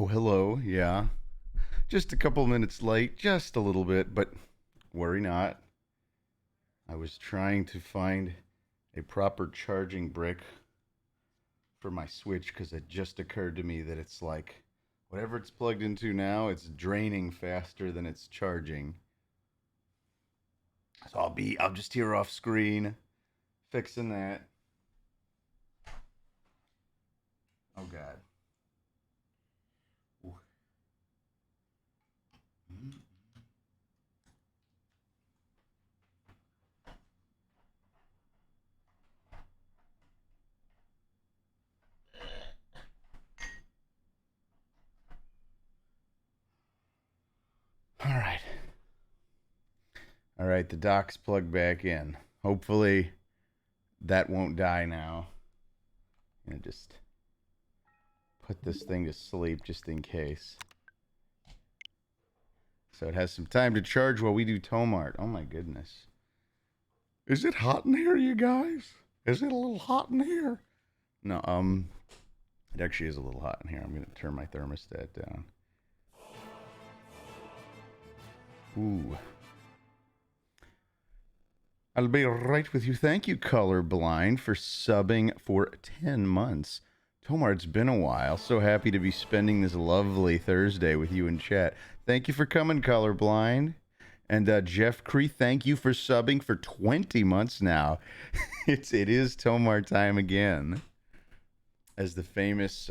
Oh, hello. Yeah. Just a couple minutes late, just a little bit, but worry not. I was trying to find a proper charging brick for my Switch because it just occurred to me that it's like whatever it's plugged into now, it's draining faster than it's charging. So I'm just here off screen fixing that. Oh god. Ooh. Mhm. All right. All right, the dock's plugged back in. Hopefully that won't die now. And just put this thing to sleep just in case. So it has some time to charge while we do Tomart. Oh my goodness. Is it hot in here, you guys? Is it a little hot in here? No, it actually is a little hot in here. I'm gonna turn my thermostat down. Ooh. I'll be right with you. Thank you, Colorblind, for subbing for 10 months. Tomar, it's been a while. So happy to be spending this lovely Thursday with you in chat. Thank you for coming, Colorblind. And Jeff Cree, thank you for subbing for 20 months now. It is Tomar time again, as the famous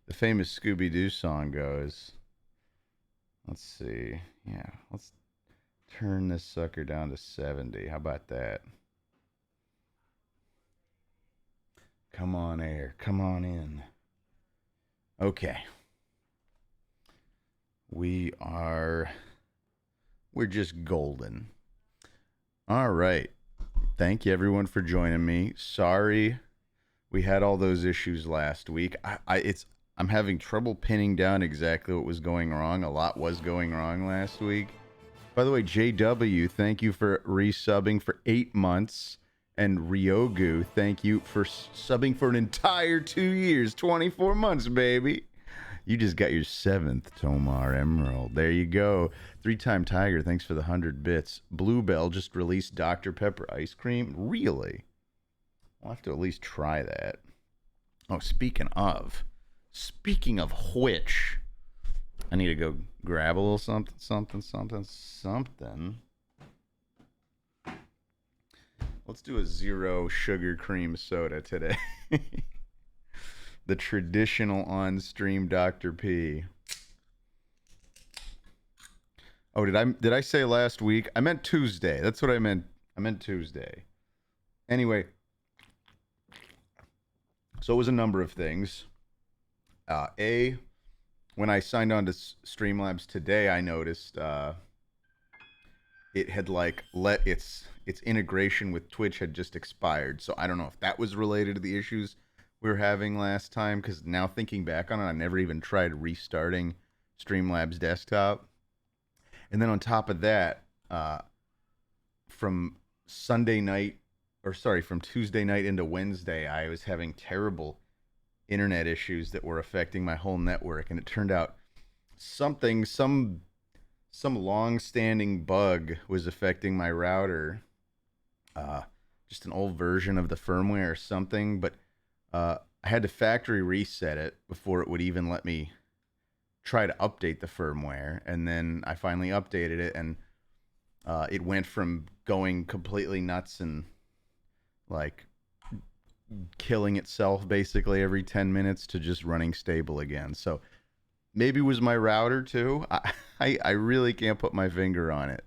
Scooby Doo song goes. Let's see. Yeah, let's turn this sucker down to 70. How about that? Come on, air. Come on in. Okay. We're just golden. All right. Thank you everyone for joining me. Sorry we had all those issues last week. I'm having trouble pinning down exactly what was going wrong. A lot was going wrong last week. By the way, JW, thank you for resubbing for 8 months. And Ryogu, thank you for subbing for an entire 2 years, 24 months, baby. You just got your 7th Tomar Emerald. There you go. 3-time Tiger, thanks for the 100 bits. Bluebell just released Dr. Pepper ice cream. Really? I'll have to at least try that. Oh, speaking of which, I need to go grab a little something. Let's do a 0 sugar cream soda today. The traditional on-stream Dr. P. Oh, did I say last week? I meant Tuesday. That's what I meant. I meant Tuesday. Anyway, so it was a number of things. When I signed on to Streamlabs today, I noticed it had like let its integration with Twitch had just expired. So I don't know if that was related to the issues we were having last time, because now thinking back on it, I never even tried restarting Streamlabs desktop. And then on top of that, from Tuesday night into Wednesday, I was having terrible internet issues that were affecting my whole network, and it turned out some long-standing bug was affecting my router. Just an old version of the firmware or something, but I had to factory reset it before it would even let me try to update the firmware. And then I finally updated it, and it went from going completely nuts and like killing itself basically every 10 minutes to just running stable again. So maybe it was my router too. I really can't put my finger on it.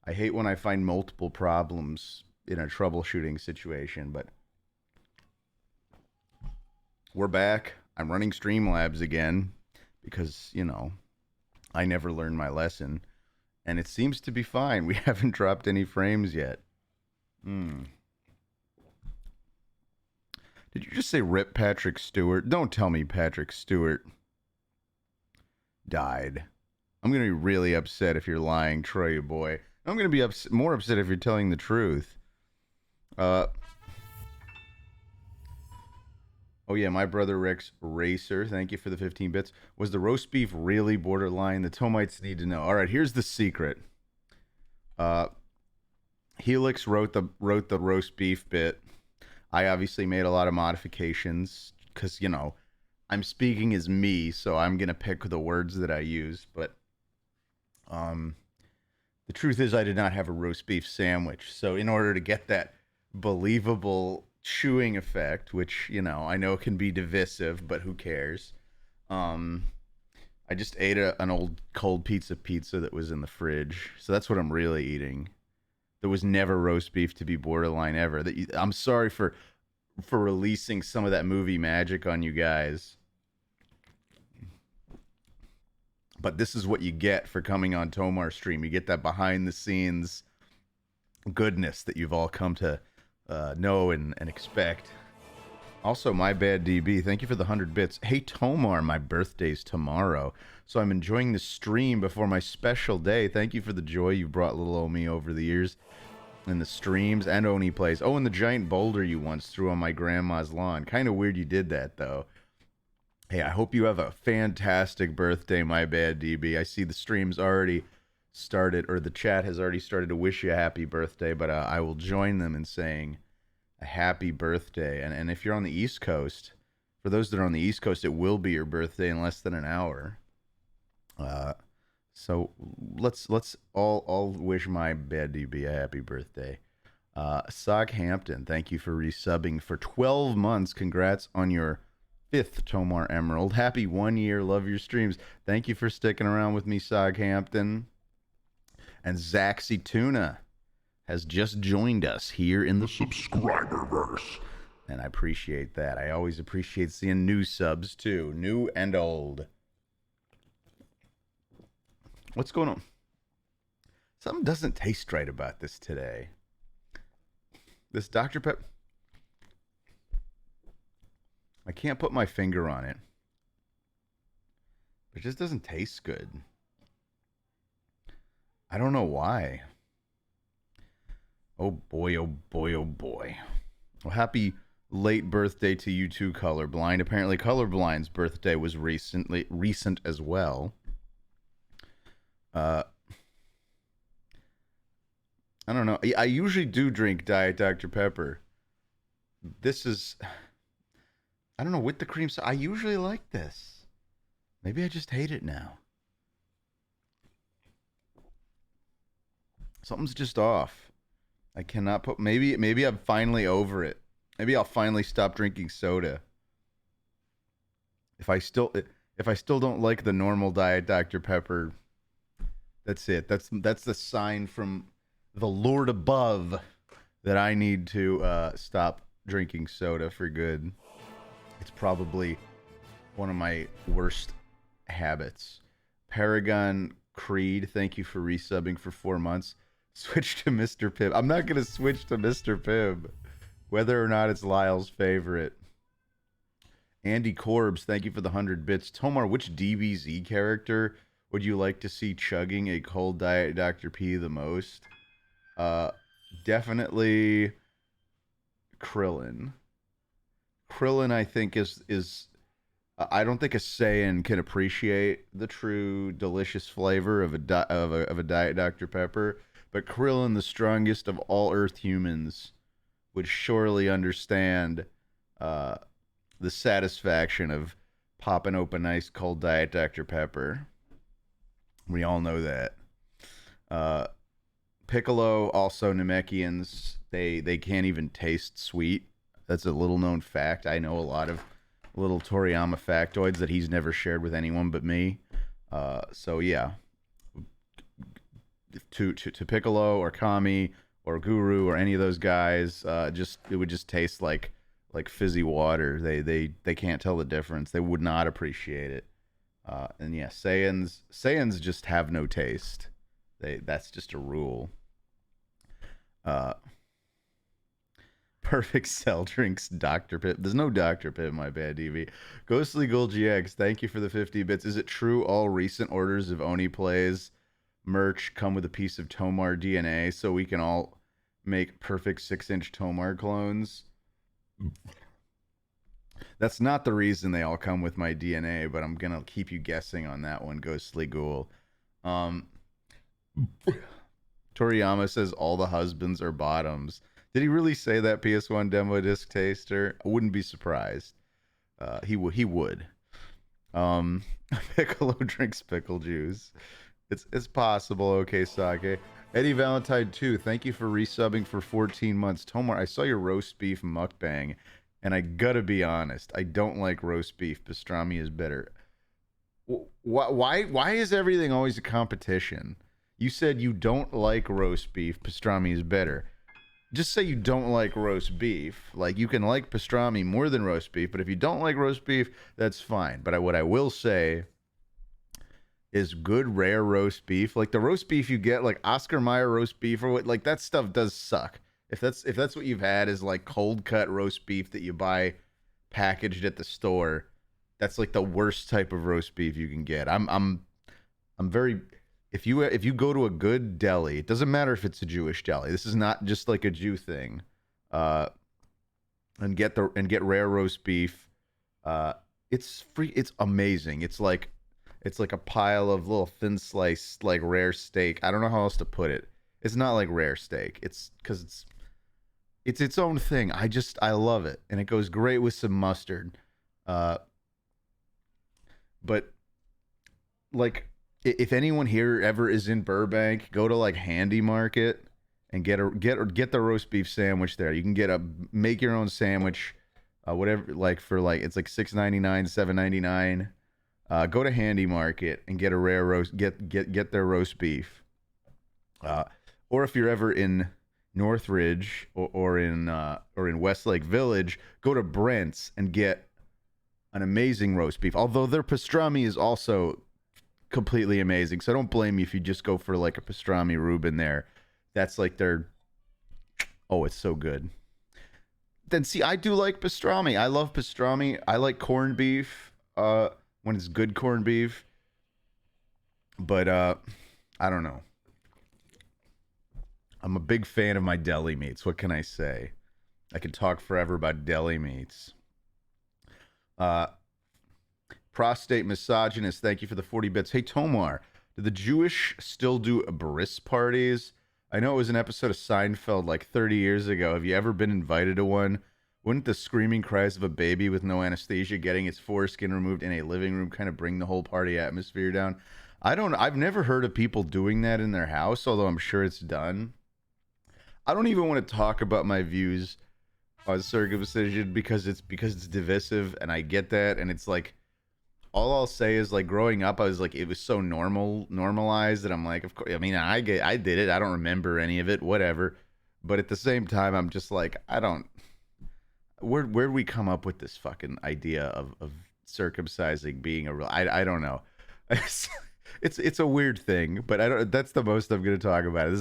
I hate when I find multiple problems in a troubleshooting situation, but we're back. I'm running Streamlabs again because, I never learned my lesson, and it seems to be fine. We haven't dropped any frames yet. Did you just say rip Patrick Stewart? Don't tell me Patrick Stewart died. I'm going to be really upset if you're lying, Troy boy. I'm going to be more upset if you're telling the truth. Oh yeah, my brother Rex Racer. Thank you for the 15 bits. Was the roast beef really borderline? The Tomites need to know. All right, here's the secret. Uh, Helix wrote the roast beef bit. I obviously made a lot of modifications because I'm speaking as me, so I'm gonna pick the words that I use. But um, the truth is, I did not have a roast beef sandwich. So in order to get that believable chewing effect, which I know can be divisive, but who cares? Um, I just ate an old cold pizza that was in the fridge. So that's what I'm really eating. There was never roast beef to be borderline ever. I'm sorry for releasing some of that movie magic on you guys. But this is what you get for coming on TomarStream. You get that behind the scenes goodness that you've all come to know and expect. Also, my bad DB, thank you for the 100 bits. Hey Tomar, my birthday's tomorrow, so I'm enjoying the stream before my special day. Thank you for the joy you brought little Omi over the years in the streams and Oni plays. Oh, and the giant boulder you once threw on my grandma's lawn. Kind of weird you did that though. Hey, I hope you have a fantastic birthday, my bad DB. I see the stream's already started, or the chat has already started to wish you a happy birthday, but I will join them in saying a happy birthday. And if you're on the East Coast, for those that are on the East Coast, it will be your birthday in less than an hour. So let's all wish my bad DB a happy birthday. Sockhampton, thank you for resubbing for 12 months. Congrats on your 5th Tomar Emerald. Happy 1 year. Love your streams. Thank you for sticking around with me, Sockhampton. And Zaxy Tuna has just joined us here in the subscriberverse. And I appreciate that. I always appreciate seeing new subs too, new and old. What's going on? Something doesn't taste right about this today. This Dr. Pepper. I can't put my finger on it. It just doesn't taste good. I don't know why. Oh boy, oh boy, oh boy. Well, happy late birthday to you too, Colorblind. Apparently Colorblind's birthday was recent as well. I don't know. I usually do drink Diet Dr. Pepper. This is, I don't know, with the cream sauce. I usually like this. Maybe I just hate it now. Something's just off. I cannot put, maybe I'm finally over it. Maybe I'll finally stop drinking soda. If I still don't like the normal Diet Dr. Pepper, that's it. That's the sign from the Lord above that I need to stop drinking soda for good. It's probably one of my worst habits. Paragon Creed, thank you for resubbing for 4 months. Switch to Mr. Pibb. I'm not going to switch to Mr. Pibb, whether or not it's Lyle's favorite. Andy Corbs, thank you for the 100 bits. Tomar, which DBZ character would you like to see chugging a cold Diet Dr. P the most? Definitely Krillin. Krillin, I think, is I don't think a Saiyan can appreciate the true delicious flavor of a Diet Dr. Pepper, but Krillin, the strongest of all Earth humans, would surely understand the satisfaction of popping open ice cold Diet Dr. Pepper. We all know that. Piccolo, also Namekians, they can't even taste sweet. That's a little known fact. I know a lot of little Toriyama factoids that he's never shared with anyone but me. So yeah, to Piccolo or Kami or Guru or any of those guys, it would just taste like fizzy water. They can't tell the difference. They would not appreciate it. And yeah, Saiyans just have no taste. That's just a rule. Perfect Cell drinks Dr. Pip. There's no Dr. Pip, my bad, DV. Ghostly Gold GX, thank you for the 50 bits. Is it true all recent orders of Oni Plays merch come with a piece of Tomar DNA so we can all make perfect 6-inch Tomar clones? That's not the reason they all come with my DNA, but I'm gonna keep you guessing on that one, Ghostly Ghoul. Um, Toriyama says all the husbands are bottoms. Did he really say that, PS1 demo disc taster? I wouldn't be surprised. He would. Piccolo drinks pickle juice. It's possible. Okay, Sake. Eddie Valentine 2, thank you for resubbing for 14 months. Tomar, I saw your roast beef mukbang, and I gotta be honest, I don't like roast beef. Pastrami is better. Why is everything always a competition? You said you don't like roast beef. Pastrami is better. Just say you don't like roast beef. Like, you can like pastrami more than roast beef, but if you don't like roast beef, that's fine. But what I will say is good rare roast beef, like the roast beef you get, like Oscar Mayer roast beef or what, like that stuff does suck. If that's what you've had is like cold cut roast beef that you buy packaged at the store, that's like the worst type of roast beef you can get. I'm very, if you go to a good deli, it doesn't matter if it's a Jewish deli. This is not just like a Jew thing. Uh, and get rare roast beef. It's free. It's amazing. It's like a pile of little thin sliced like rare steak. I don't know how else to put it. It's not like rare steak. It's because it's its own thing. I love it, and it goes great with some mustard. Uh, but like if anyone here ever is in Burbank, go to like Handy Market and get the roast beef sandwich there. You can make your own sandwich, whatever, like for like it's like $6.99, $7.99. Go to Handy Market and get a rare roast. Get their roast beef. Or if you're ever in Northridge or in Westlake Village, go to Brent's and get an amazing roast beef. Although their pastrami is also completely amazing, so I don't blame you if you just go for like a pastrami Reuben there. That's like their, oh, it's so good. Then see, I do like pastrami. I love pastrami. I like corned beef. When it's good corned beef. But I don't know. I'm a big fan of my deli meats. What can I say? I could talk forever about deli meats. Uh, Prostate misogynist, thank you for the 40 bits. Hey Tomar, do the Jewish still do bris parties? I know it was an episode of Seinfeld like 30 years ago. Have you ever been invited to one? Wouldn't the screaming cries of a baby with no anesthesia getting its foreskin removed in a living room kind of bring the whole party atmosphere down? I've never heard of people doing that in their house, although I'm sure it's done. I don't even want to talk about my views on circumcision because it's divisive, and I get that, and it's like all I'll say is like growing up, I was like it was so normalized that I'm like, of course. I mean, I did it. I don't remember any of it. Whatever. But at the same time, I'm just like I don't. Where'd we come up with this fucking idea of circumcising being a real? I don't know. It's a weird thing, but I don't. That's the most I'm gonna talk about.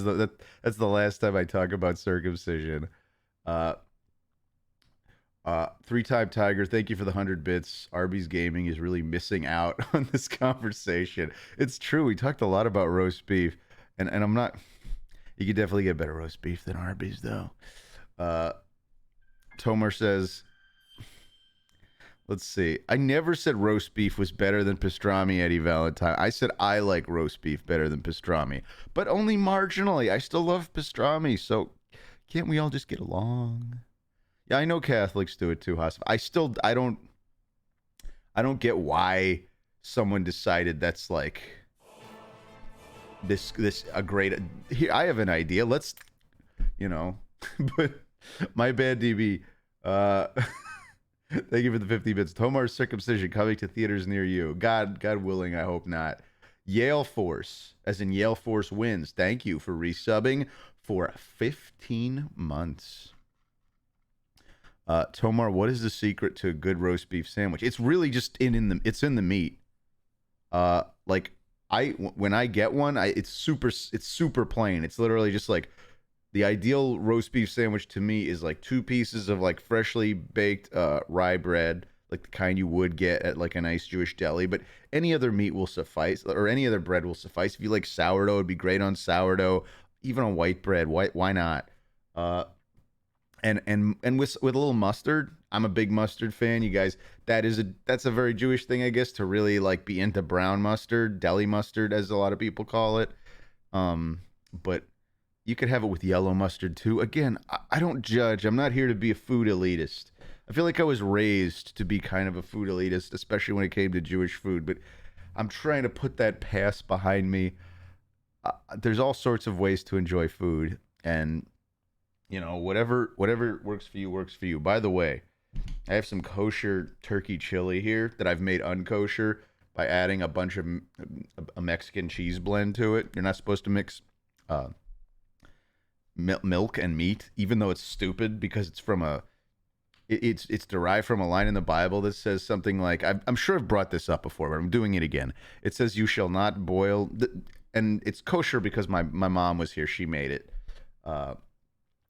That's the last time I talk about circumcision. Uh, Three-time Tiger, thank you for the 100 bits. Arby's Gaming is really missing out on this conversation. It's true. We talked a lot about roast beef, and I'm not. You could definitely get better roast beef than Arby's, though. Tomar says, let's see. I never said roast beef was better than pastrami, Eddie Valentine. I said I like roast beef better than pastrami, but only marginally. I still love pastrami, so can't we all just get along? Yeah, I know Catholics do it too, Hassan. I don't get why someone decided that's like this a great here. I have an idea. Let's you know, but my bad, DB. Thank you for the 50 bits. Tomar's circumcision coming to theaters near you. God willing, I hope not. Yale Force, as in Yale Force wins. Thank you for resubbing for 15 months. Tomar, what is the secret to a good roast beef sandwich? It's really just it's in the meat. Like when I get one, it's super plain. It's literally just like the ideal roast beef sandwich to me is like 2 pieces of like freshly baked rye bread, like the kind you would get at like a nice Jewish deli, but any other meat will suffice, or any other bread will suffice. If you like sourdough, it'd be great on sourdough, even on white bread. Why not? And with a little mustard, I'm a big mustard fan. You guys, that's a very Jewish thing, I guess, to really like be into brown mustard, deli mustard, as a lot of people call it. But you could have it with yellow mustard too. Again, I don't judge. I'm not here to be a food elitist. I feel like I was raised to be kind of a food elitist, especially when it came to Jewish food. But I'm trying to put that past behind me. There's all sorts of ways to enjoy food, and whatever works for you works for you. By the way, I have some kosher turkey chili here that I've made unkosher by adding a bunch of a Mexican cheese blend to it. You're not supposed to mix milk and meat, even though it's stupid because it's from it's derived from a line in the Bible that says something like, I'm sure I've brought this up before, but I'm doing it again. It says, "You shall not boil," and it's kosher because my mom was here. She made it.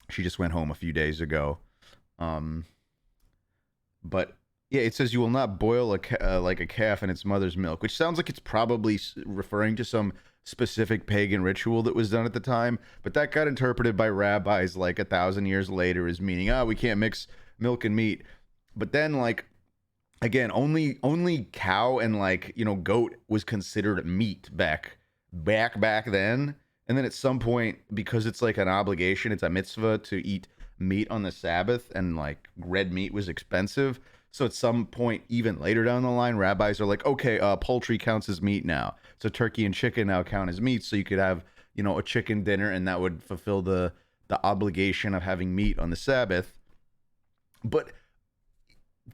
She just went home a few days ago. But yeah, it says you will not boil like a calf in its mother's milk, which sounds like it's probably referring to some specific pagan ritual that was done at the time. But that got interpreted by rabbis like 1,000 years later as meaning, we can't mix milk and meat. But then, like, again, only cow and goat was considered meat back then. And then at some point, because it's like an obligation, it's a mitzvah to eat meat on the Sabbath, and like red meat was expensive. So at some point, even later down the line, rabbis are like, okay, poultry counts as meat now. So turkey and chicken now count as meat. So you could have, a chicken dinner, and that would fulfill the obligation of having meat on the Sabbath. But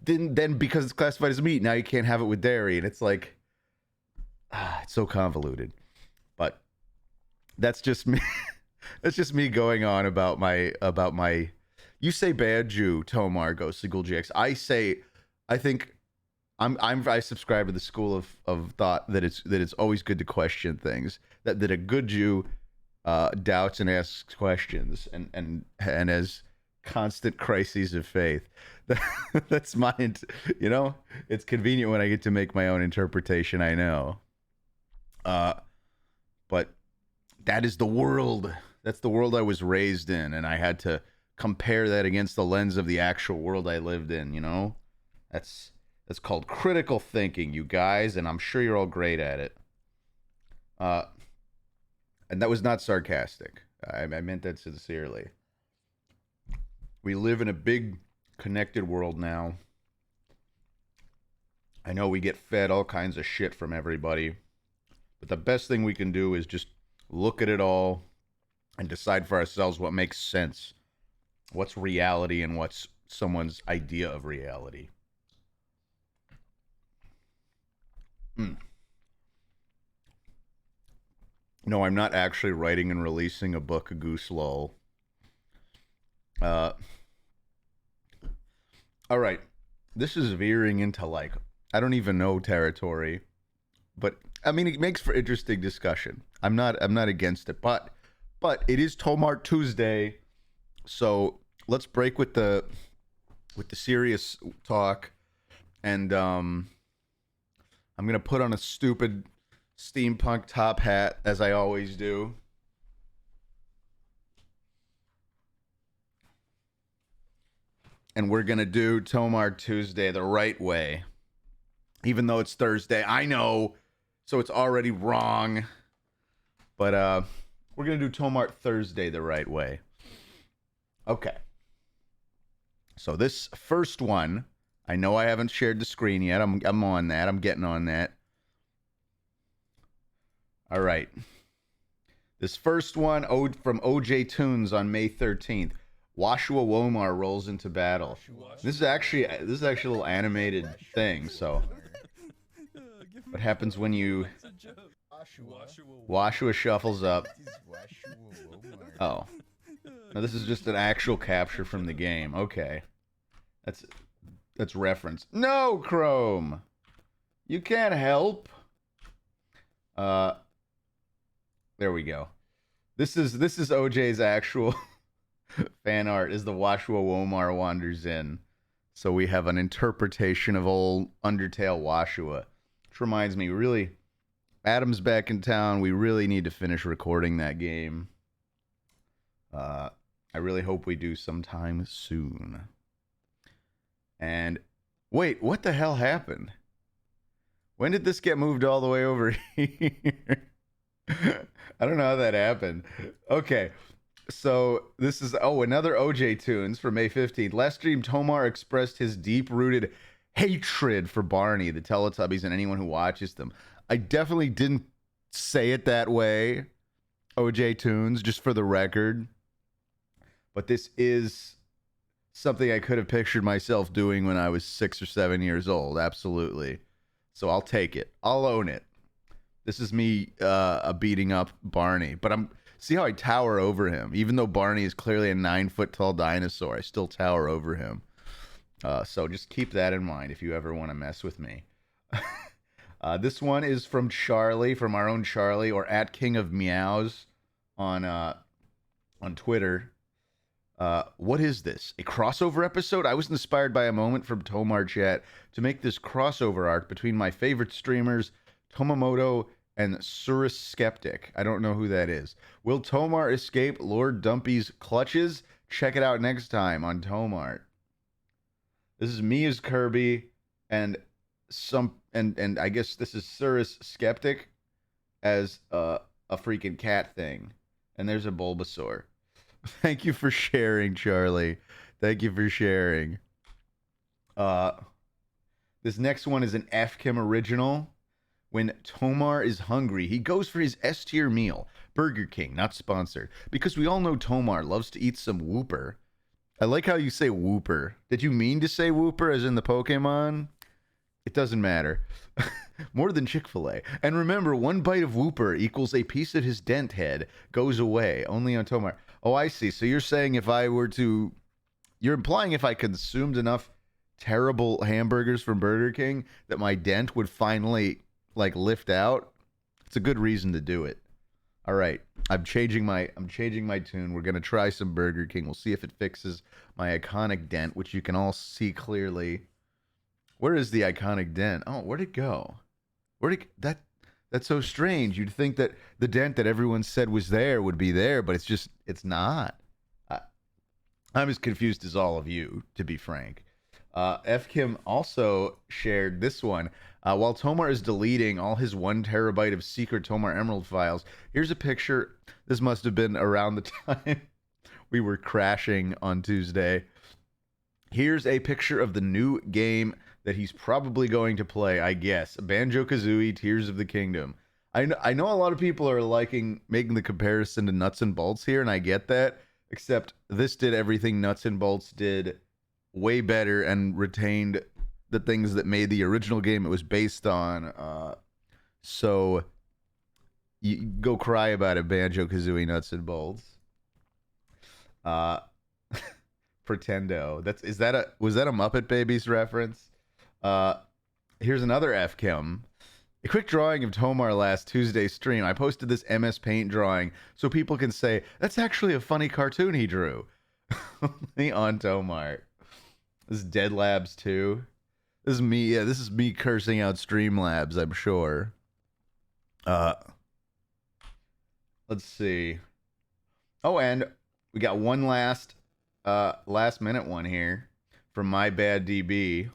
then because it's classified as meat, now you can't have it with dairy, and it's like, it's so convoluted. But that's just me. That's just me going on about my. You say bad Jew, Tomar, Ghostly Ghoul GX. I think I subscribe to the school of thought that it's always good to question things. That a good Jew doubts and asks questions and has constant crises of faith. That's mine. It's convenient when I get to make my own interpretation. I know. But that is the world. That's the world I was raised in, and I had to compare that against the lens of the actual world I lived in. That's called critical thinking, you guys, and I'm sure you're all great at it. And that was not sarcastic. I meant that sincerely. We live in a big, connected world now. I know we get fed all kinds of shit from everybody, but the best thing we can do is just look at it all and decide for ourselves what makes sense. What's reality and what's someone's idea of reality. No, I'm not actually writing and releasing a book, Goose Lol. All right. This is veering into I don't even know territory, but I mean, it makes for interesting discussion. I'm not against it, but it is Tomart Tuesday, so let's break with the serious talk, and I'm gonna put on a stupid steampunk top hat as I always do. And we're gonna do Tomart Tuesday the right way, even though it's Thursday. I know, so it's already wrong. But we're gonna do Tomart Thursday the right way. Okay. So this first one, I know I haven't shared the screen yet. I'm on that. I'm getting on that. All right. This first one from OJ Tunes on May 13th. Washua Womar rolls into battle. This is actually a little animated thing. So, what happens when you Washua shuffles up? Oh, no, this is just an actual capture from the game. Okay, that's reference. No, Chrome, you can't help. There we go. This is OJ's actual fan art. Is the Washua Womar wanders in. So we have an interpretation of old Undertale Washua. Which reminds me, really, Adam's back in town. We really need to finish recording that game. I really hope we do sometime soon. And wait, what the hell happened? When did this get moved all the way over here? I don't know how that happened. Okay. So this is another OJ Tunes for May 15th. Last stream, Tomar expressed his deep-rooted hatred for Barney, the Teletubbies, and anyone who watches them. I definitely didn't say it that way, OJ Tunes, just for the record. But this is something I could have pictured myself doing when I was 6 or 7 years old. Absolutely. So I'll take it. I'll own it. This is me beating up Barney. But see how I tower over him? Even though Barney is clearly a 9-foot tall dinosaur, I still tower over him. So just keep that in mind if you ever want to mess with me. This one is from Charlie, from our own Charlie, or at King of Meows on Twitter. What is this? A crossover episode? I was inspired by a moment from Tomar Chat to make this crossover arc between my favorite streamers, Tomamoto and Surus Skeptic. I don't know who that is. Will Tomar escape Lord Dumpy's clutches? Check it out next time on Tomart. This is me as Kirby and I guess this is Surus Skeptic as a freaking cat thing. And there's a Bulbasaur. Thank you for sharing, Charlie. Thank you for sharing. This next one is an FKim original. When Tomar is hungry, he goes for his S-tier meal. Burger King, not sponsored. Because we all know Tomar loves to eat some Whooper. I like how you say Whooper. Did you mean to say Whooper as in the Pokemon? It doesn't matter. More than Chick-fil-A. And remember, one bite of Whooper equals a piece of his dent head goes away. Only on Tomar. Oh, I see. So you're saying if I were to... You're implying if I consumed enough terrible hamburgers from Burger King that my dent would finally, like, lift out? It's a good reason to do it. All right. I'm changing my tune. We're going to try some Burger King. We'll see if it fixes my iconic dent, which you can all see clearly. Where is the iconic dent? Oh, where'd it go? That's so strange. You'd think that the dent that everyone said was there would be there, but it's not. I'm as confused as all of you, to be frank. FKim also shared this one. While Tomar is deleting all his 1 terabyte of secret Tomar Emerald files, here's a picture. This must have been around the time we were crashing on Tuesday. Here's a picture of the new game that he's probably going to play, I guess. Banjo-Kazooie, Tears of the Kingdom. I know a lot of people are making the comparison to Nuts and Bolts here, and I get that. Except this did everything Nuts and Bolts did way better and retained the things that made the original game it was based on. So you go cry about it, Banjo-Kazooie, Nuts and Bolts. Pretendo. Was that a Muppet Babies reference? Here's another FKim. A quick drawing of Tomar last Tuesday's stream. I posted this MS Paint drawing so people can say, that's actually a funny cartoon he drew. Only on Tomar. This is Dead Labs 2. This is me. Yeah, this is me cursing out Streamlabs, I'm sure. Let's see. Oh, and we got one last minute one here from My Bad DB.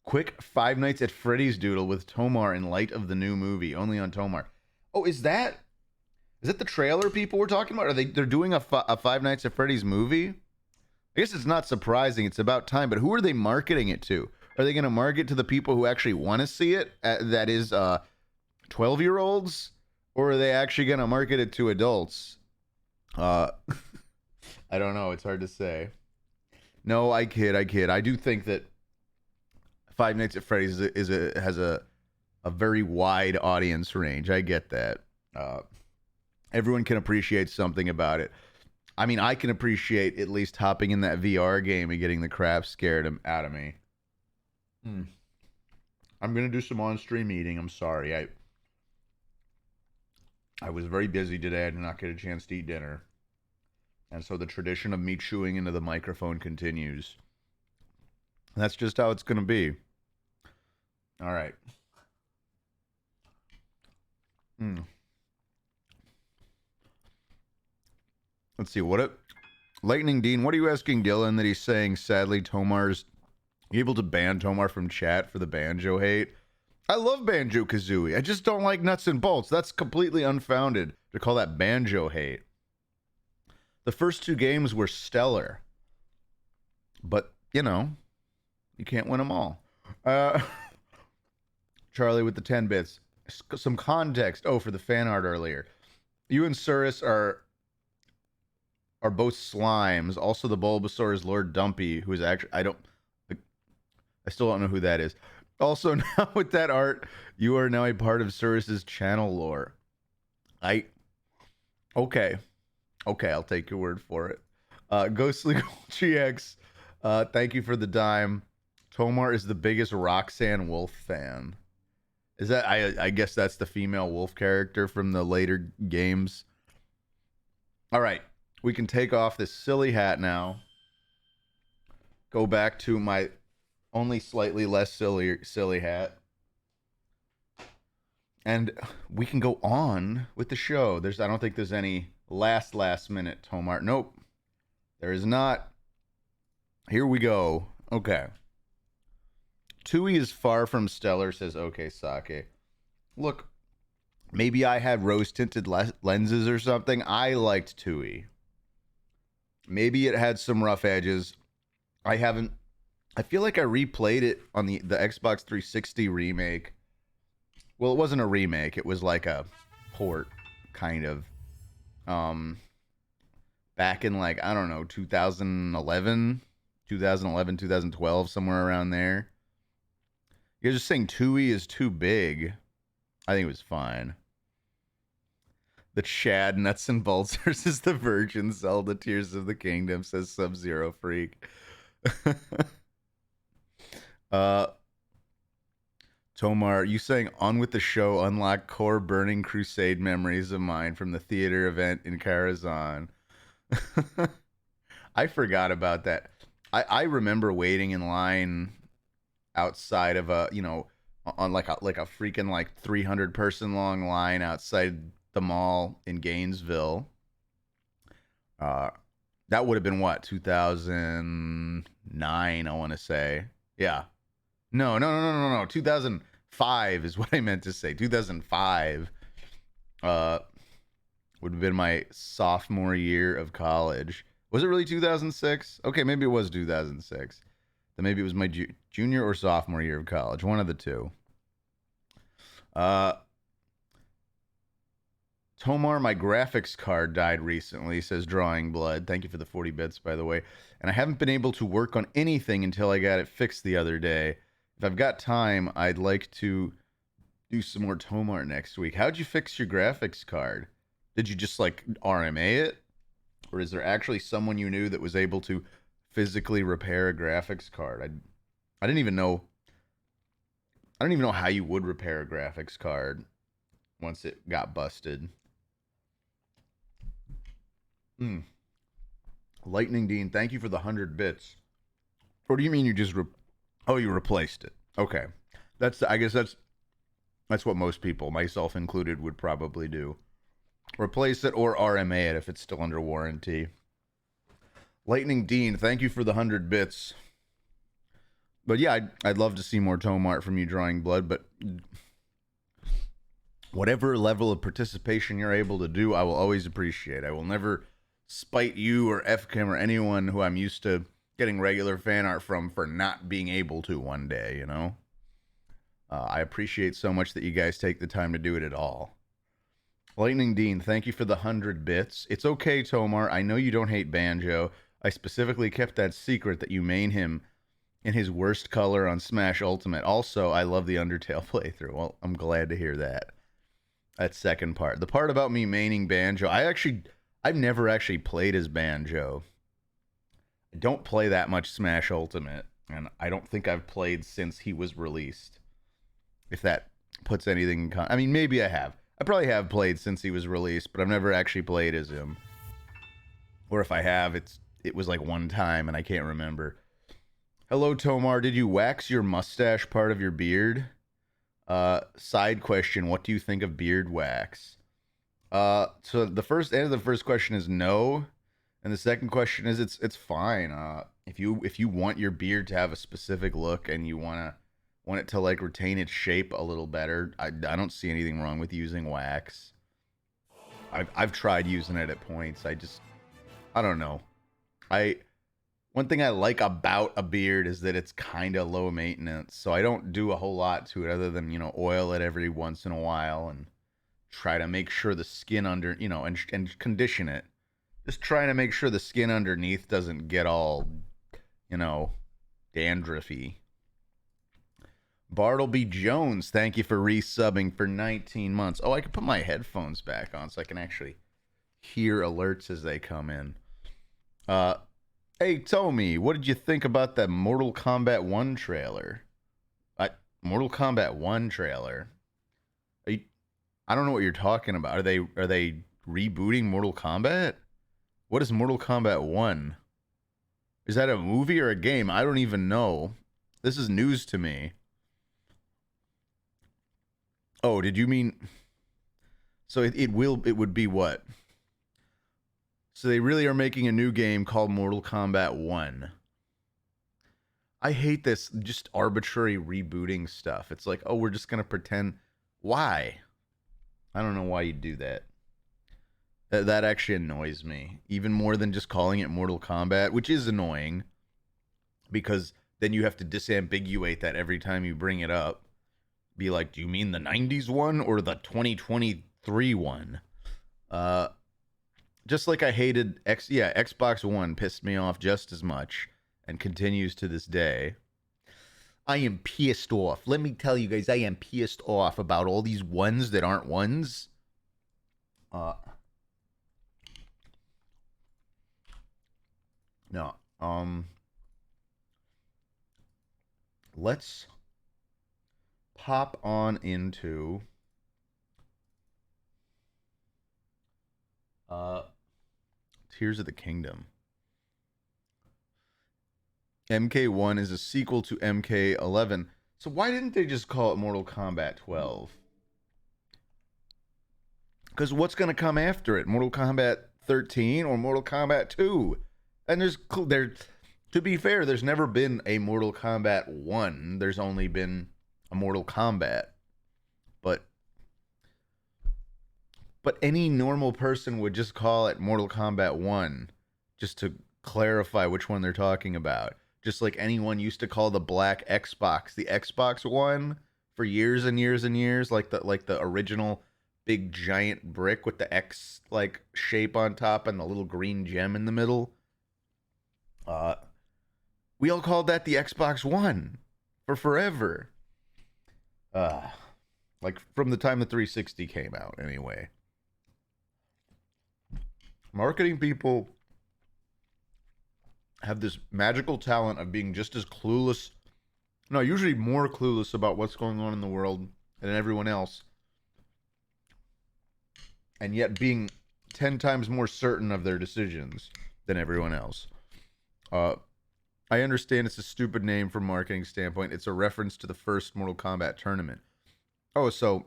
Quick Five Nights at Freddy's doodle with Tomar in light of the new movie, only on Tomar. Oh, is that the trailer people were talking about? They're doing a Five Nights at Freddy's movie? I guess it's not surprising. It's about time. But who are they marketing it to? Are they going to market to the people who actually want to see it? That is 12-year-olds? Or are they actually going to market it to adults? I don't know. It's hard to say. No, I kid. I do think that Five Nights at Freddy's has a very wide audience range. I get that. Everyone can appreciate something about it. I mean, I can appreciate at least hopping in that VR game and getting the crap scared out of me. I'm going to do some on-stream eating. I'm sorry. I was very busy today. I did not get a chance to eat dinner. And so the tradition of me chewing into the microphone continues. That's just how it's going to be. All right. Let's see. Lightning Dean, what are you asking Gillen that he's saying, sadly, Tomar's able to ban Tomar from chat for the banjo hate? I love Banjo-Kazooie. I just don't like nuts and bolts. That's completely unfounded to call that banjo hate. The first two games were stellar. But, you know, you can't win them all. Charlie with the 10 bits. Some context. Oh, for the fan art earlier. You and Surus are both slimes. Also, the Bulbasaur is Lord Dumpy, who is actually... I still don't know who that is. Also, now with that art, you are now a part of Surus's channel lore. Okay, I'll take your word for it. Ghostly Gold GX, thank you for the dime. Tomar is the biggest Roxanne Wolf fan. Is that, I guess that's the female wolf character from the later games. All right, we can take off this silly hat now. Go back to my only slightly less silly hat. And we can go on with the show. I don't think there's any last minute Tomar. Nope. There is not. Here we go. Okay. Tui is far from stellar, says okay Sake. Look, maybe I had rose tinted lenses or something. I liked Tui. Maybe it had some rough edges. I feel like I replayed it on the Xbox 360 remake. Well, it wasn't a remake. It was like a port, kind of. Back in, like, I don't know, 2011, 2012, somewhere around there. You're just saying Tui is too big. I think it was fine. The Chad Nuts and Bolts versus the Virgin Zelda Tears of the Kingdom, says Sub-Zero Freak. Tomar, you saying on with the show unlock core Burning Crusade memories of mine from the theater event in Karazhan. I forgot about that. I remember waiting in line outside of a, on like a freaking like 300 person long line outside the mall in Gainesville. That would have been what, 2009, I want to say. Yeah. No. 2005 is what I meant to say. 2005 would have been my sophomore year of college. Was it really 2006? Okay, maybe it was 2006. Then maybe it was my junior or sophomore year of college. One of the two. Tomar, my graphics card died recently, says Drawing Blood. Thank you for the 40 bits, by the way. And I haven't been able to work on anything until I got it fixed the other day. If I've got time, I'd like to do some more Tomar next week. How'd you fix your graphics card? Did you just, like, RMA it? Or is there actually someone you knew that was able to physically repair a graphics card? I didn't even know. I don't even know how you would repair a graphics card once it got busted. Lightning Dean, thank you for the 100 bits. Or do you mean you just you replaced it? Okay. I guess that's what most people, myself included, would probably do. Replace it or RMA it if it's still under warranty. Lightning Dean, thank you for the 100 bits. But yeah, I'd love to see more Tomart from you, Drawing Blood, but whatever level of participation you're able to do, I will always appreciate. I will never spite you or FCAM or anyone who I'm used to getting regular fan art from for not being able to one day, you know? I appreciate so much that you guys take the time to do it at all. Lightning Dean, thank you for the 100 bits. It's okay, Tomar. I know you don't hate Banjo. I specifically kept that secret that you main him in his worst color on Smash Ultimate. Also, I love the Undertale playthrough. Well, I'm glad to hear that. That second part. The part about me maining Banjo, I've never actually played as Banjo. I don't play that much Smash Ultimate, and I don't think I've played since he was released. If that puts anything in I mean, maybe I have. I probably have played since he was released, but I've never actually played as him. Or if I have, it was like one time and I can't remember. Hello, Tomar. Did you wax your mustache part of your beard? Side question, what do you think of beard wax? So the first question is no. And the second question is, it's fine. If you want your beard to have a specific look and you want it to like retain its shape a little better, I don't see anything wrong with using wax. I've tried using it at points. I don't know. I One thing I like about a beard is that it's kind of low maintenance. So I don't do a whole lot to it other than, oil it every once in a while and try to make sure the skin under, and condition it. Just trying to make sure the skin underneath doesn't get all, you know, dandruffy. Bartleby Jones, thank you for resubbing for 19 months. Oh, I can put my headphones back on so I can actually hear alerts as they come in. Hey, Tommy, what did you think about that Mortal Kombat 1 trailer? Mortal Kombat 1 trailer? I don't know what you're talking about. Are they rebooting Mortal Kombat? What is Mortal Kombat 1? Is that a movie or a game? I don't even know. This is news to me. Oh, did you mean... So it would be what? So they really are making a new game called Mortal Kombat 1. I hate this just arbitrary rebooting stuff. It's like, oh, we're just going to pretend. Why? I don't know why you do that. That actually annoys me. Even more than just calling it Mortal Kombat, which is annoying. Because then you have to disambiguate that every time you bring it up. Be like, do you mean the 90s one or the 2023 one? Just like I hated Xbox One pissed me off just as much and continues to this day. I am pissed off. Let me tell you guys, I am pissed off about all these ones that aren't ones. No. Let's pop on into Tears of the Kingdom. MK1 is a sequel to MK11. So why didn't they just call it Mortal Kombat 12? Because what's going to come after it? Mortal Kombat 13 or Mortal Kombat 2? And to be fair, there's never been a Mortal Kombat 1. There's only been a Mortal Kombat. But any normal person would just call it Mortal Kombat 1 just to clarify which one they're talking about. Just like anyone used to call the black Xbox the Xbox One for years and years and years, like the original big giant brick with the X like shape on top and the little green gem in the middle. We all called that the Xbox One for forever. Like from the time the 360 came out, anyway. Marketing people have this magical talent of being just as clueless, no, usually more clueless about what's going on in the world than everyone else, and yet being 10 times more certain of their decisions than everyone else. I understand it's a stupid name from a marketing standpoint. It's a reference to the first Mortal Kombat tournament. Oh, so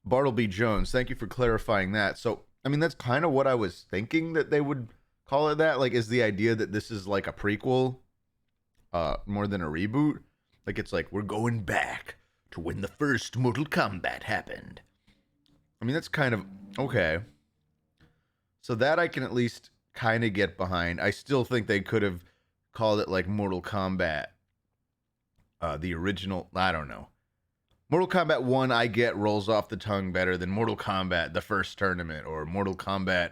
Bartleby Jones, thank you for clarifying that. So, I mean, that's kind of what I was thinking that they would call it that. Like, is the idea that this is like a prequel more than a reboot? Like, it's like, we're going back to when the first Mortal Kombat happened. I mean, that's kind of, okay. So that I can at least kind of get behind. I still think they could have called it like Mortal Kombat. The original, I don't know. Mortal Kombat 1, I get, rolls off the tongue better than Mortal Kombat, the first tournament, or Mortal Kombat,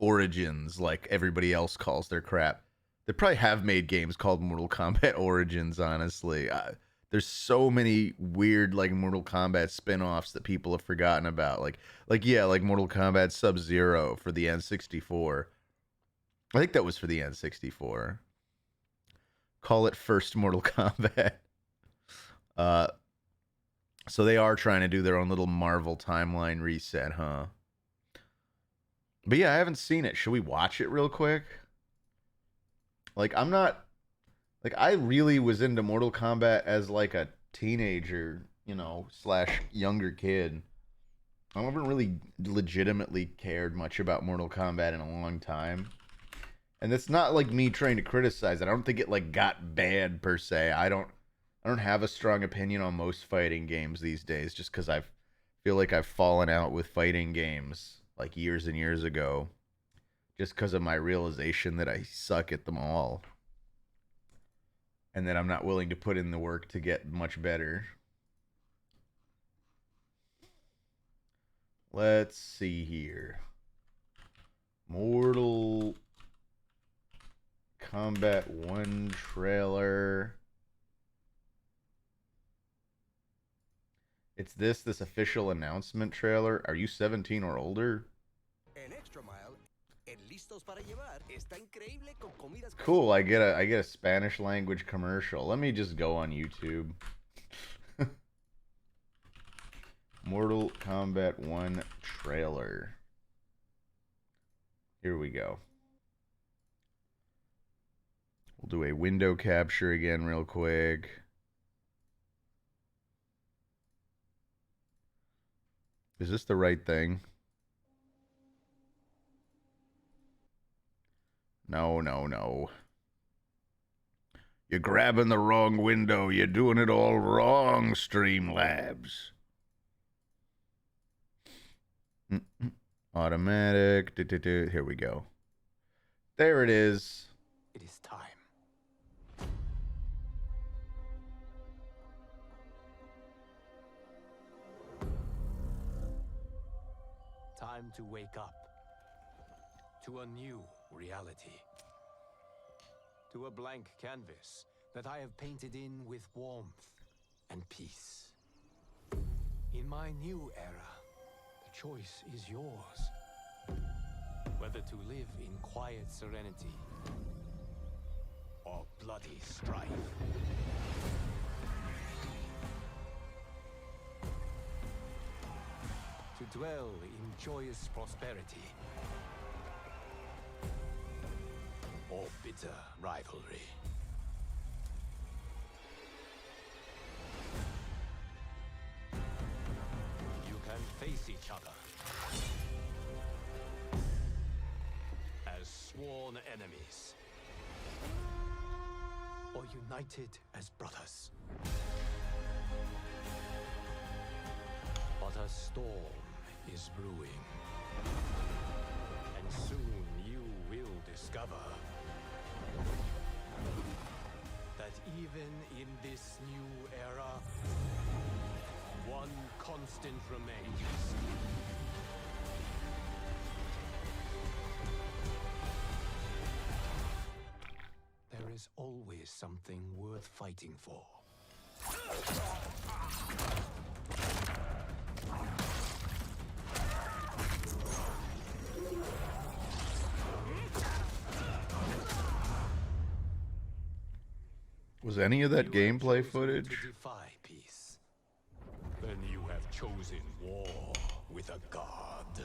Origins, like everybody else calls their crap. They probably have made games called Mortal Kombat Origins, honestly. There's so many weird, like, Mortal Kombat spin-offs that people have forgotten about. Like Mortal Kombat Sub-Zero for the N64. I think that was for the N64. Call it first Mortal Kombat. So they are trying to do their own little Marvel timeline reset, huh? But yeah, I haven't seen it. Should we watch it real quick? Like, I really was into Mortal Kombat as like a teenager, / younger kid. I haven't really legitimately cared much about Mortal Kombat in a long time. And it's not like me trying to criticize it. I don't think it like got banned per se. I don't have a strong opinion on most fighting games these days just cuz I feel like I've fallen out with fighting games like years and years ago just cuz of my realization that I suck at them all and that I'm not willing to put in the work to get much better. Let's see here. Mortal Kombat 1 trailer. It's this official announcement trailer. Are you 17 or older? Cool, I get a Spanish language commercial. Let me just go on YouTube. Mortal Kombat 1 trailer. Here we go. We'll do a window capture again real quick. Is this the right thing? No, no, no. You're grabbing the wrong window. You're doing it all wrong, Streamlabs. Automatic. Here we go. There it is. It is time. Time to wake up to a new reality. To a blank canvas that I have painted in with warmth and peace. In my new era, the choice is yours. Whether to live in quiet serenity or bloody strife. To dwell in joyous prosperity or bitter rivalry. You can face each other as sworn enemies or united as brothers. But a storm is brewing, and soon you will discover that even in this new era, one constant remains. There is always something worth fighting for. Was any of that gameplay footage? To defy peace. Then you have chosen war with a god.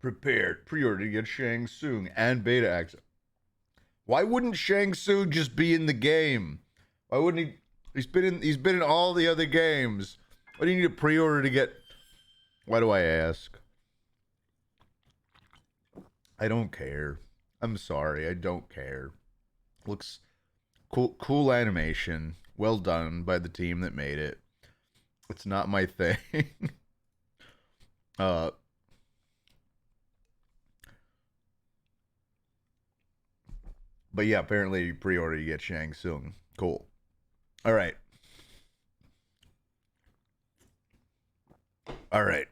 Prepared. Pre-order to get Shang Tsung and beta access. Why wouldn't Shang Tsung just be in the game? Why wouldn't he? He's been in all the other games. Why do you need a pre-order to get? Why do I ask? I don't care. I'm sorry. I don't care. Looks cool animation. Well done by the team that made it. It's not my thing. But yeah, apparently you pre-order, you get Shang Tsung. Cool. All right. All right.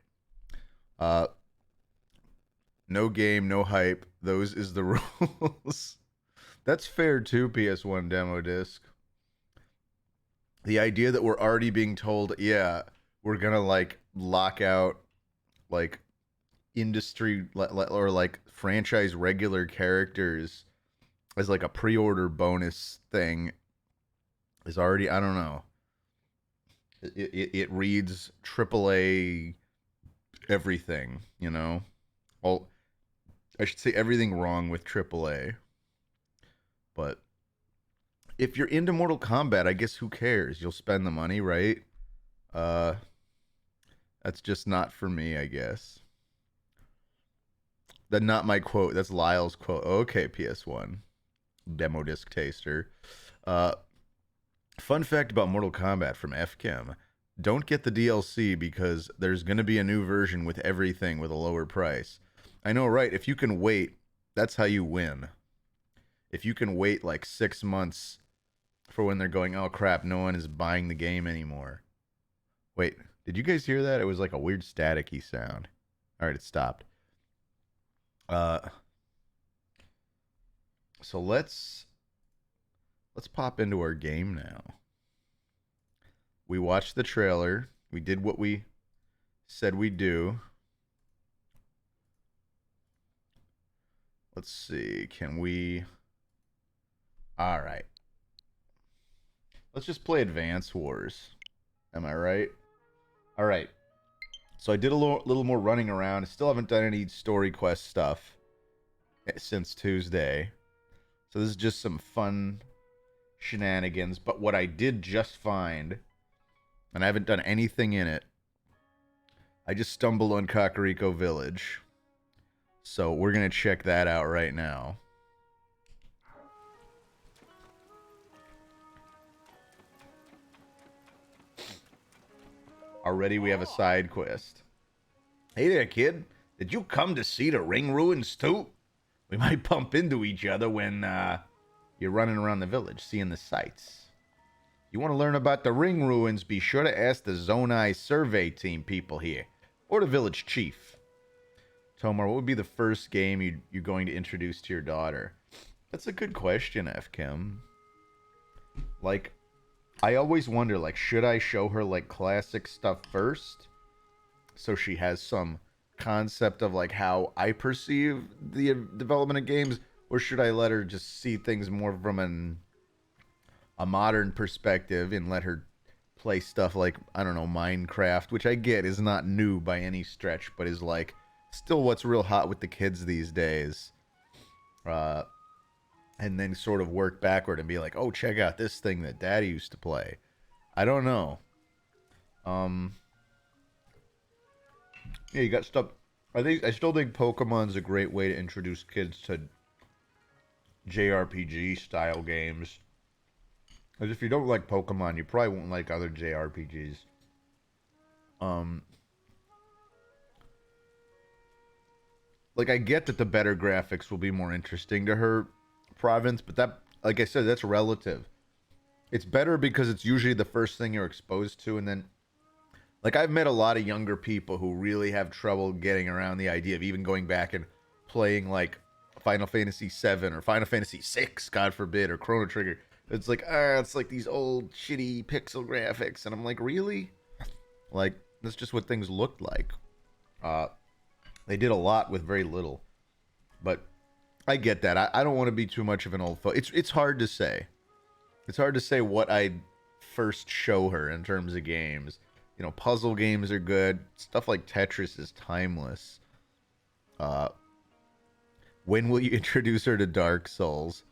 No game, no hype. Those is the rules. That's fair too, PS1 demo disc. the idea that we're already being told, yeah, we're gonna like lock out like industry or like franchise regular characters as like a pre-order bonus thing is already, I don't know. It reads AAA everything, you know. All I should say everything wrong with AAA, but if you're into Mortal Kombat, I guess who cares? You'll spend the money, right? Uh, that's just not for me, I guess. That's not my quote. That's Lyle's quote. Okay, PS1 demo disc taster. Uh, Fun fact about Mortal Kombat from FChem: don't get the DLC because there's gonna be a new version with everything with a lower price. I know, right? If you can wait, that's how you win. If you can wait like 6 months for when they're going, oh crap, no one is buying the game anymore. Wait, did you guys hear that? It was like a weird staticky sound. All right, it stopped. Uh, so let's pop into our game now. We watched the trailer. We did what we said we'd do. Let's see. Can we? All right. Let's just play Advance Wars. Am I right? All right. So I did a little more running around. I still haven't done any story quest stuff since Tuesday. So this is just some fun shenanigans. But what I did just find, and I haven't done anything in it, I just stumbled on Kakariko Village. So we're going to check that out right now. Already we have a side quest. Hey there, kid. Did you come to see the ring ruins too? We might bump into each other when you're running around the village, seeing the sights. You want to learn about the ring ruins, be sure to ask the Zonai survey team people here, or the village chief. Tomar, what would be the first game you're going to introduce to your daughter? That's a good question, FChem. Like, I always wonder, like, should I show her, like, classic stuff first? So she has some concept of, like, how I perceive the development of games? Or should I let her just see things more from a modern perspective and let her play stuff like, I don't know, Minecraft, which I get is not new by any stretch, but is, like, still what's real hot with the kids these days. And then sort of work backward and be like, oh, check out this thing that Daddy used to play. I don't know. Yeah, you got stuff. I still think Pokemon's a great way to introduce kids to JRPG style games. Because if you don't like Pokemon, you probably won't like other JRPGs. Like, I get that the better graphics will be more interesting to her province, but that, like I said, that's relative. It's better because it's usually the first thing you're exposed to, and then, like, I've met a lot of younger people who really have trouble getting around the idea of even going back and playing, like, Final Fantasy VII or Final Fantasy VI, God forbid, or Chrono Trigger. It's like, it's like these old shitty pixel graphics, and I'm like, really? Like, that's just what things looked like. They did a lot with very little, but I get that. I don't want to be too much of an old fool. It's hard to say. It's hard to say what I'd first show her in terms of games. You know, puzzle games are good. Stuff like Tetris is timeless. When will you introduce her to Dark Souls?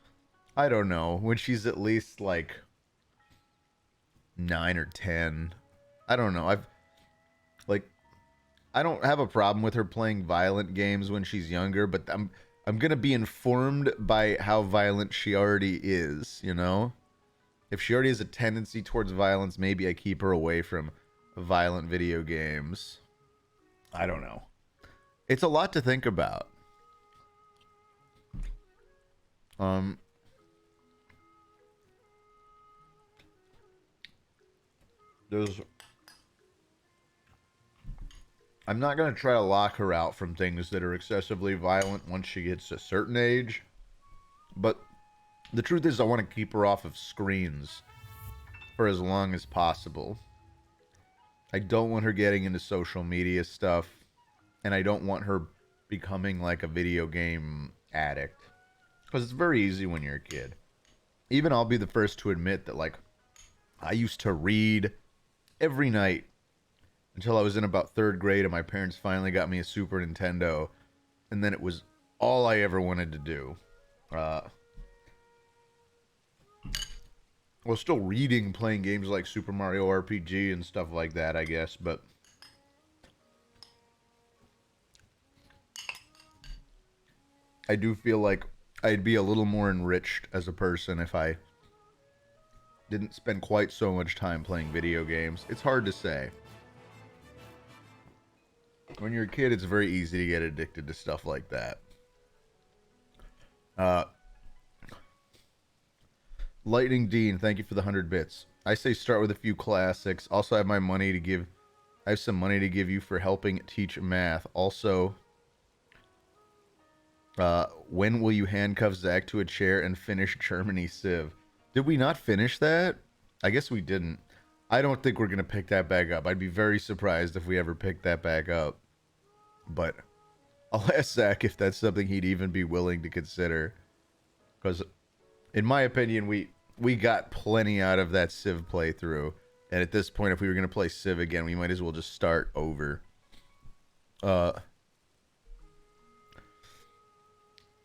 I don't know. When she's at least like 9 or 10. I don't know. I don't have a problem with her playing violent games when she's younger, but I'm gonna be informed by how violent she already is, you know? If she already has a tendency towards violence, maybe I keep her away from violent video games. I don't know. It's a lot to think about. I'm not going to try to lock her out from things that are excessively violent once she gets a certain age. But the truth is I want to keep her off of screens. for as long as possible. I don't want her getting into social media stuff, and I don't want her becoming like a video game addict, because it's very easy when you're a kid. Even I'll be the first to admit that, like, I used to read every night until I was in about 3rd grade, and my parents finally got me a Super Nintendo, and then it was all I ever wanted to do. Well, still reading, playing games like Super Mario RPG and stuff like that, I guess, but I do feel like I'd be a little more enriched as a person if I didn't spend quite so much time playing video games. It's hard to say. When you're a kid, it's very easy to get addicted to stuff like that. Lightning Dean, thank you for the 100 bits. I say start with a few classics. Also, I have my money to give. I have some money to give you for helping teach math. Also, when will you handcuff Zach to a chair and finish Germany Civ? Did we not finish that? I guess we didn't. I don't think we're going to pick that back up. I'd be very surprised if we ever picked that back up. But I'll ask Zach if that's something he'd even be willing to consider. Because, in my opinion, we got plenty out of that Civ playthrough. And at this point, if we were going to play Civ again, we might as well just start over.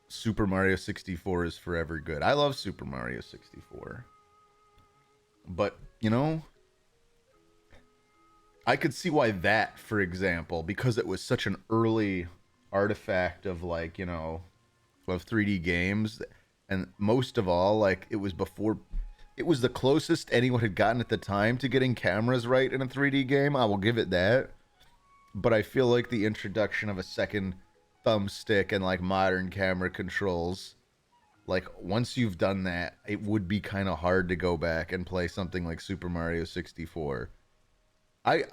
Super Mario 64 is forever good. I love Super Mario 64. But, you know, I could see why that, for example, because it was such an early artifact of, like, you know, of 3D games, and most of all, like, it was the closest anyone had gotten at the time to getting cameras right in a 3D game. I will give it that. But I feel like the introduction of a second thumbstick and, like, modern camera controls, like, once you've done that, it would be kind of hard to go back and play something like Super Mario 64. I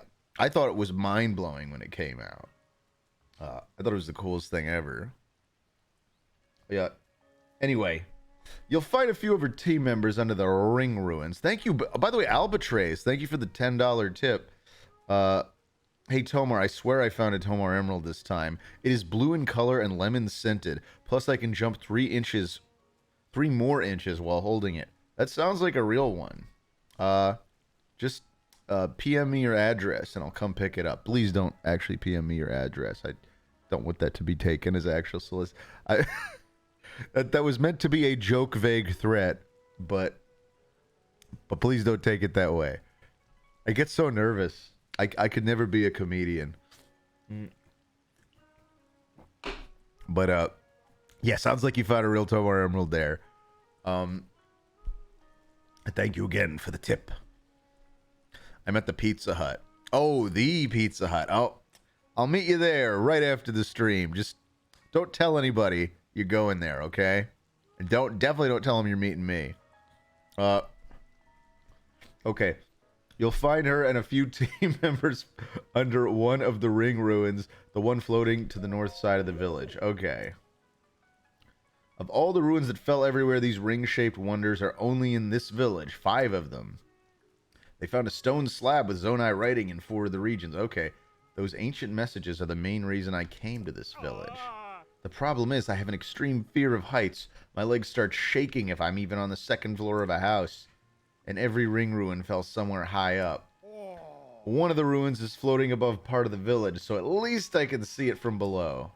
thought it was mind-blowing when it came out. I thought it was the coolest thing ever. Yeah. Anyway, you'll find a few of her team members under the ring ruins. Thank you. By the way, Albatrace, thank you for the $10 tip. Hey, Tomar, I swear I found a Tomar Emerald this time. It is blue in color and lemon scented. Plus, I can jump 3 more inches while holding it. That sounds like a real one. Just PM me your address and I'll come pick it up. Please don't actually PM me your address. I don't want that to be taken as actual solicit. That was meant to be a joke, vague threat, but please don't take it that way. I get so nervous. I could never be a comedian. But yeah, sounds like you found a real Tomar Emerald there. Thank you again for the tip. I'm at the Pizza Hut. Oh, the Pizza Hut. Oh, I'll meet you there right after the stream. Just don't tell anybody you're going there, okay? And definitely don't tell them you're meeting me. Okay. You'll find her and a few team members under one of the ring ruins, the one floating to the north side of the village. Okay. Of all the ruins that fell everywhere, these ring-shaped wonders are only in this village. 5 of them. They found a stone slab with Zonai writing in 4 of the regions. Okay. Those ancient messages are the main reason I came to this village. The problem is I have an extreme fear of heights. My legs start shaking if I'm even on the 2nd floor of a house. And every ring ruin fell somewhere high up. One of the ruins is floating above part of the village, so at least I can see it from below.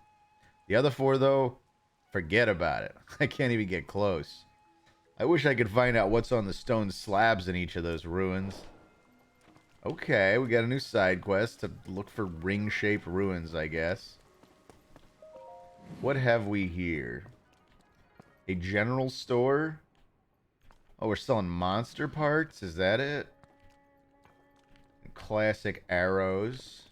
The other 4, though, forget about it. I can't even get close. I wish I could find out what's on the stone slabs in each of those ruins. Okay, we got a new side quest to look for ring-shaped ruins, I guess. What have we here? A general store? Oh, we're selling monster parts? Is that it? Classic arrows.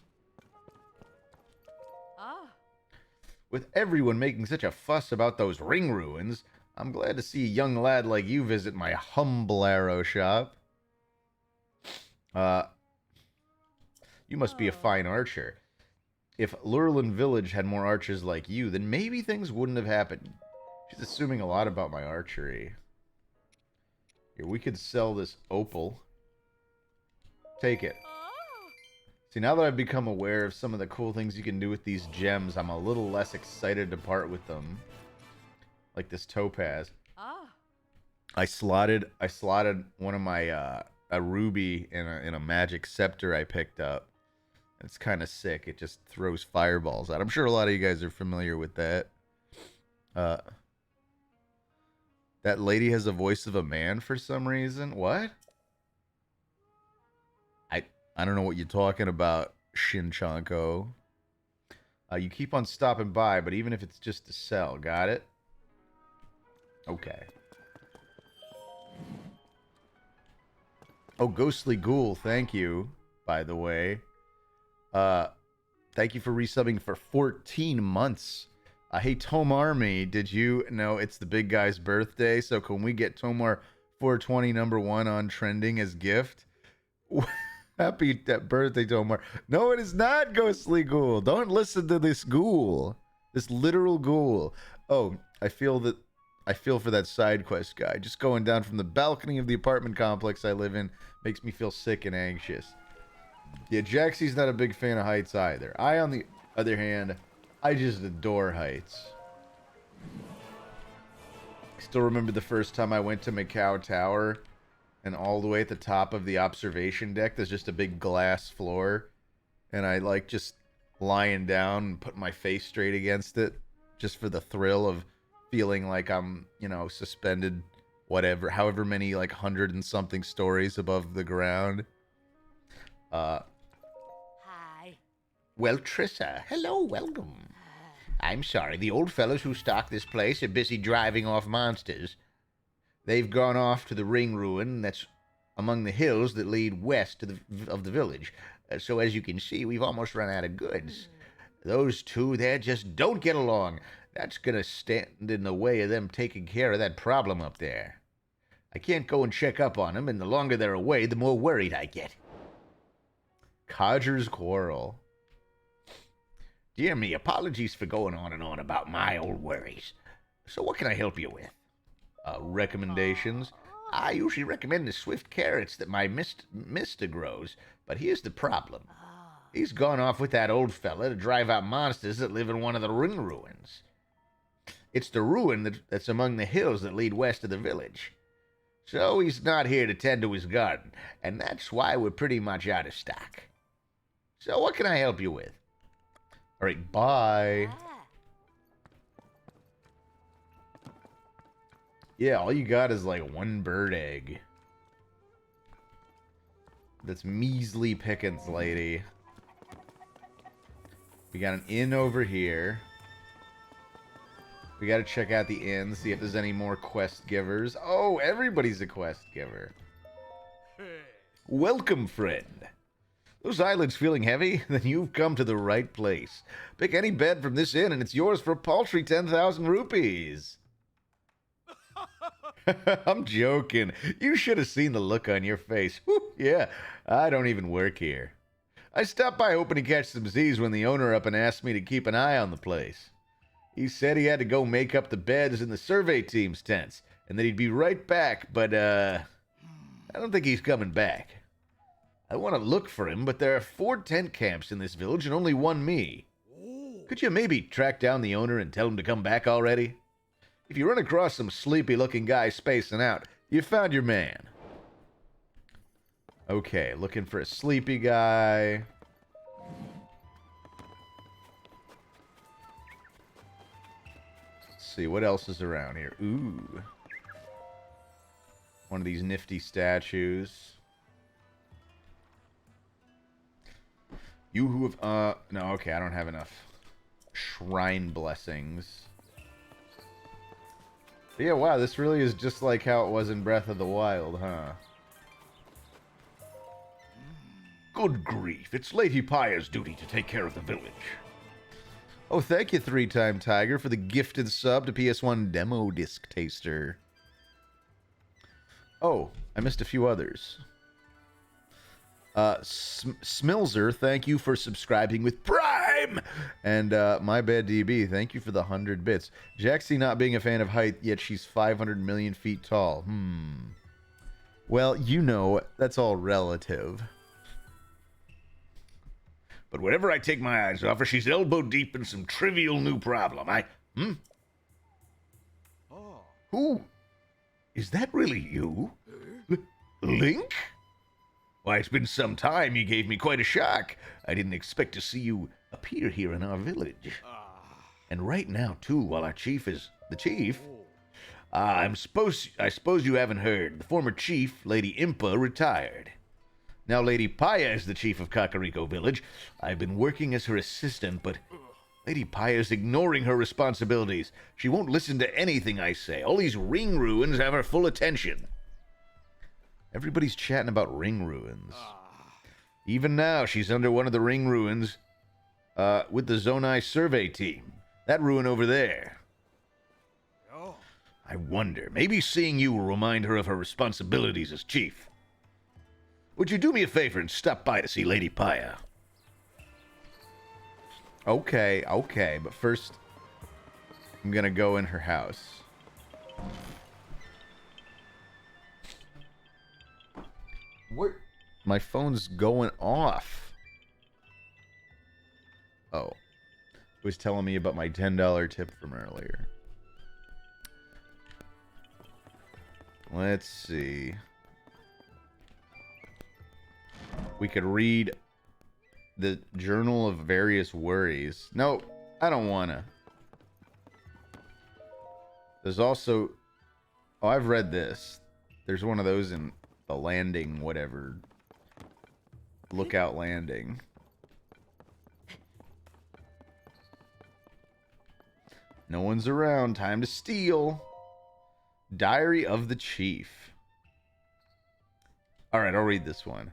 With everyone making such a fuss about those ring ruins, I'm glad to see a young lad like you visit my humble arrow shop. You must be a fine archer. If Lurlin Village had more archers like you, then maybe things wouldn't have happened. She's assuming a lot about my archery. Here, we could sell this opal. Take it. See, now that I've become aware of some of the cool things you can do with these gems, I'm a little less excited to part with them. Like this topaz. I slotted one of my a ruby in a magic scepter I picked up. It's kind of sick. It just throws fireballs out. I'm sure a lot of you guys are familiar with that. That lady has a voice of a man for some reason. What? I don't know what you're talking about, Shinchanko. You keep on stopping by, but even if it's just to sell, got it? Okay. Oh, Ghostly Ghoul, thank you, by the way. Thank you for resubbing for 14 months. Hey, Tomarmy, did you know it's the big guy's birthday? So can we get Tomar 420 #1 on trending as gift? Happy birthday, Tomar. No, it is not, Ghostly Ghoul. Don't listen to this ghoul. This literal ghoul. Oh, I feel for that side quest guy. Just going down from the balcony of the apartment complex I live in makes me feel sick and anxious. Yeah, Jaxie's not a big fan of heights either. I, on the other hand, I just adore heights. Still remember the first time I went to Macau Tower, and all the way at the top of the observation deck, there's just a big glass floor, and I like just lying down and putting my face straight against it, just for the thrill of feeling like I'm, you know, suspended, whatever, however many, like 100 and something stories above the ground. Hi. Well, Trissa, hello, welcome. I'm sorry, the old fellows who stock this place are busy driving off monsters. They've gone off to the ring ruin that's among the hills that lead west of the village. So as you can see, we've almost run out of goods. Those two there just don't get along. That's going to stand in the way of them taking care of that problem up there. I can't go and check up on them, and the longer they're away, the more worried I get. Codger's Quarrel. Dear me, apologies for going on and on about my old worries. So what can I help you with? Recommendations? I usually recommend the swift carrots that my mister grows, but here's the problem. He's gone off with that old fella to drive out monsters that live in one of the ring ruins. It's the ruin that's among the hills that lead west of the village. So he's not here to tend to his garden, and that's why we're pretty much out of stock. So what can I help you with? All right, bye. Yeah, all you got is like one bird egg. That's measly pickings, lady. We got an inn over here. We gotta check out the inn, see if there's any more quest givers. Oh, everybody's a quest giver. Welcome, friend. Those eyelids feeling heavy? Then you've come to the right place. Pick any bed from this inn and it's yours for a paltry 10,000 rupees. I'm joking. You should have seen the look on your face. Whew, yeah, I don't even work here. I stopped by hoping to catch some Z's when the owner up and asked me to keep an eye on the place. He said he had to go make up the beds in the survey team's tents, and that he'd be right back, but, I don't think he's coming back. I want to look for him, but there are 4 tent camps in this village and only one me. Could you maybe track down the owner and tell him to come back already? If you run across some sleepy-looking guy spacing out, you found your man. Okay, looking for a sleepy guy. Let's see, what else is around here? Ooh. One of these nifty statues. You who have, no, okay, I don't have enough shrine blessings. But yeah, wow, this really is just like how it was in Breath of the Wild, huh? Good grief, it's Lady Pyre's duty to take care of the village. Oh, thank you, 3-time Tiger, for the gifted sub to PS1 Demo Disc Taster. Oh, I missed a few others. Smilzer, thank you for subscribing with Prime! And, My Bad DB, thank you for the 100 bits. Jaxie not being a fan of height, yet she's 500 million feet tall. Well, you know, that's all relative. But whenever I take my eyes off her, she's elbow deep in some trivial new problem. Oh. Who? Is that really you? Link? Why, it's been some time. You gave me quite a shock. I didn't expect to see you appear here in our village. And right now, too, while our chief is the chief. I suppose you haven't heard. The former chief, Lady Impa, retired. Now Lady Paya is the chief of Kakariko Village. I've been working as her assistant, but Lady Paya's ignoring her responsibilities. She won't listen to anything I say. All these ring ruins have her full attention. Everybody's chatting about ring ruins. Even now, she's under one of the ring ruins with the Zonai survey team. That ruin over there. Oh. I wonder, maybe seeing you will remind her of her responsibilities as chief. Would you do me a favor and stop by to see Lady Paya? Okay, but first, I'm gonna go in her house. What? My phone's going off. Oh. It was telling me about my $10 tip from earlier. Let's see. We could read the Journal of Various Worries. No, I don't wanna. There's also... Oh, I've read this. There's one of those in the landing, whatever. Lookout Landing. No one's around. Time to steal. Diary of the Chief. Alright, I'll read this one.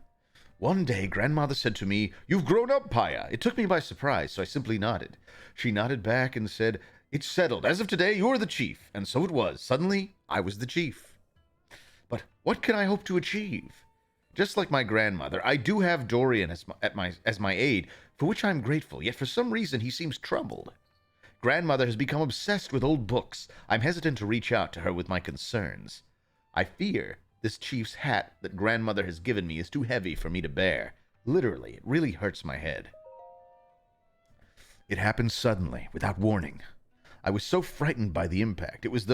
One day, Grandmother said to me, "You've grown up, Paya." It took me by surprise, so I simply nodded. She nodded back and said, "It's settled. As of today, you're the chief." And so it was. Suddenly, I was the chief. But what can I hope to achieve? Just like my grandmother, I do have Dorian as my aide, for which I'm grateful, yet for some reason he seems troubled. Grandmother has become obsessed with old books. I'm hesitant to reach out to her with my concerns. I fear this chief's hat that Grandmother has given me is too heavy for me to bear. Literally, it really hurts my head. It happened suddenly, without warning. I was so frightened by the impact. It was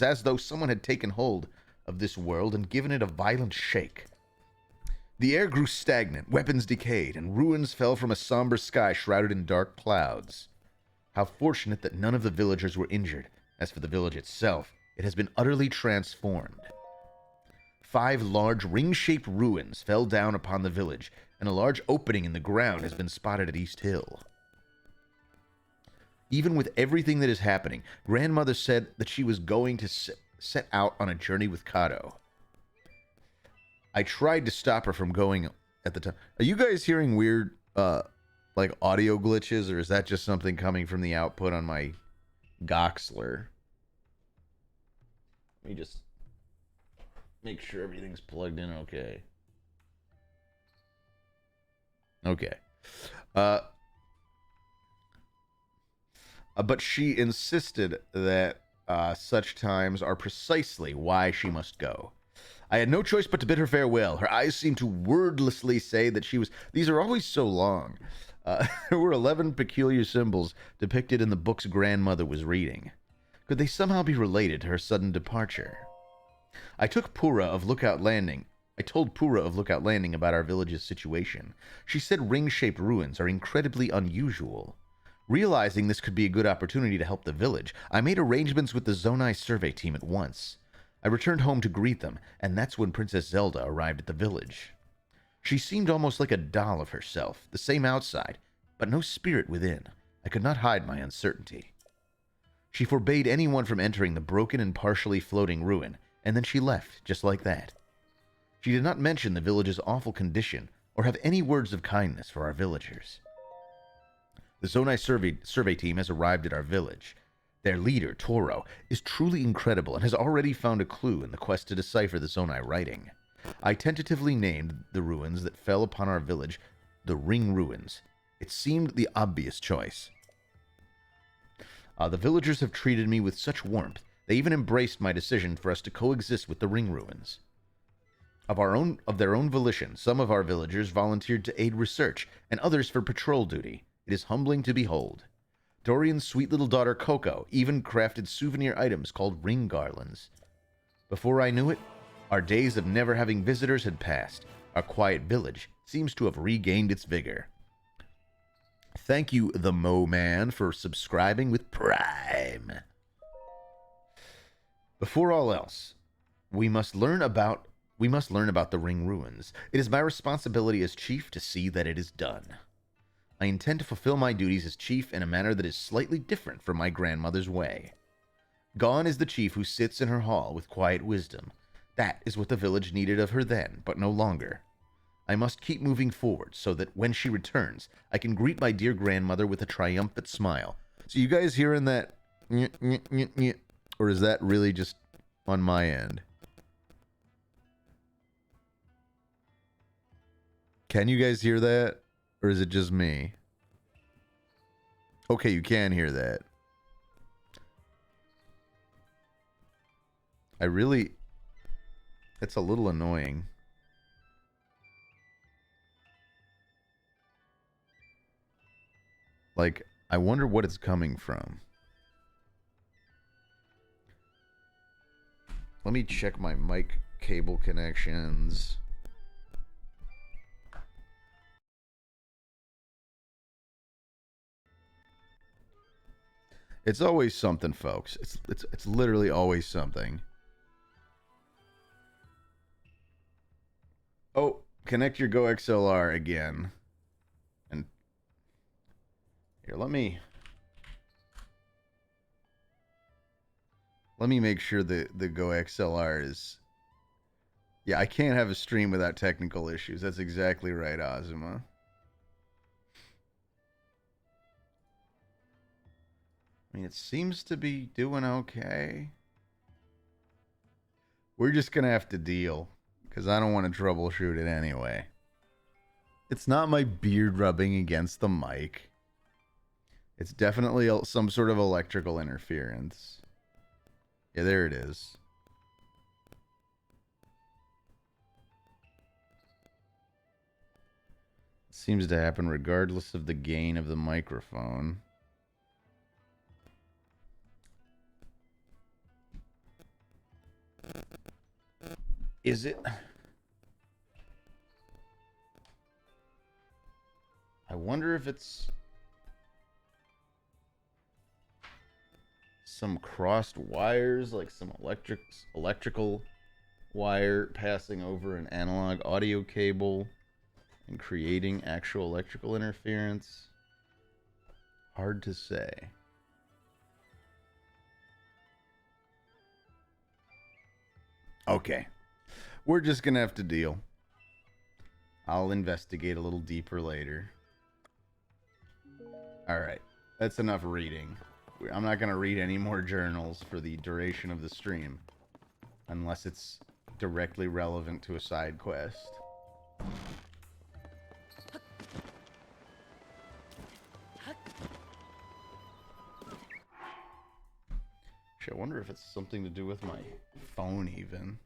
as though someone had taken hold of this world and given it a violent shake. The air grew stagnant, weapons decayed, and ruins fell from a somber sky shrouded in dark clouds. How fortunate that none of the villagers were injured. As for the village itself, it has been utterly transformed. 5 large ring-shaped ruins fell down upon the village, and a large opening in the ground has been spotted at East Hill. Even with everything that is happening, Grandmother said that she was going to set out on a journey with Kato. I tried to stop her from going at the time. Are you guys hearing weird, like audio glitches, or is that just something coming from the output on my Goxler? Let me just make sure everything's plugged in okay. Okay. But she insisted that such times are precisely why she must go. I had no choice but to bid her farewell. Her eyes seemed to wordlessly say that she was... These are always so long. There were 11 peculiar symbols depicted in the books Grandmother was reading. Could they somehow be related to her sudden departure? I told Pura of Lookout Landing about our village's situation. She said ring-shaped ruins are incredibly unusual. Realizing this could be a good opportunity to help the village, I made arrangements with the Zonai survey team at once. I returned home to greet them, and that's when Princess Zelda arrived at the village. She seemed almost like a doll of herself, the same outside, but no spirit within. I could not hide my uncertainty. She forbade anyone from entering the broken and partially floating ruin, and then she left, just like that. She did not mention the village's awful condition, or have any words of kindness for our villagers. The Zonai survey team has arrived at our village. Their leader, Toro, is truly incredible and has already found a clue in the quest to decipher the Zonai writing. I tentatively named the ruins that fell upon our village the Ring Ruins. It seemed the obvious choice. The villagers have treated me with such warmth. They even embraced my decision for us to coexist with the Ring Ruins. of their own volition, some of our villagers volunteered to aid research, and others for patrol duty. It is humbling to behold. Dorian's sweet little daughter Coco even crafted souvenir items called ring garlands. Before I knew it, our days of never having visitors had passed. Our quiet village seems to have regained its vigor. Thank you, the Mo Man, for subscribing with Prime. Before all else, we must learn about the ring ruins. It is my responsibility as chief to see that it is done. I intend to fulfill my duties as chief in a manner that is slightly different from my grandmother's way. Gone is the chief who sits in her hall with quiet wisdom. That is what the village needed of her then, but no longer. I must keep moving forward so that when she returns, I can greet my dear grandmother with a triumphant smile. So you guys hearing that? Or is that really just on my end? Can you guys hear that? Or is it just me? Okay, you can hear that. It's a little annoying. Like, I wonder what it's coming from. Let me check my mic cable connections. It's always something, folks. It's literally always something. Oh, connect your Go XLR again. And here, let me make sure the Go XLR is. Yeah, I can't have a stream without technical issues. That's exactly right, Ozuma. I mean, it seems to be doing okay. We're just going to have to deal, because I don't want to troubleshoot it anyway. It's not my beard rubbing against the mic. It's definitely some sort of electrical interference. Yeah, there it is. It seems to happen regardless of the gain of the microphone. Is it? I wonder if it's some crossed wires, like some electrical wire passing over an analog audio cable and creating actual electrical interference. Hard to say. Okay. We're just going to have to deal. I'll investigate a little deeper later. Alright. That's enough reading. I'm not going to read any more journals for the duration of the stream. Unless it's directly relevant to a side quest. I wonder if it's something to do with my phone even.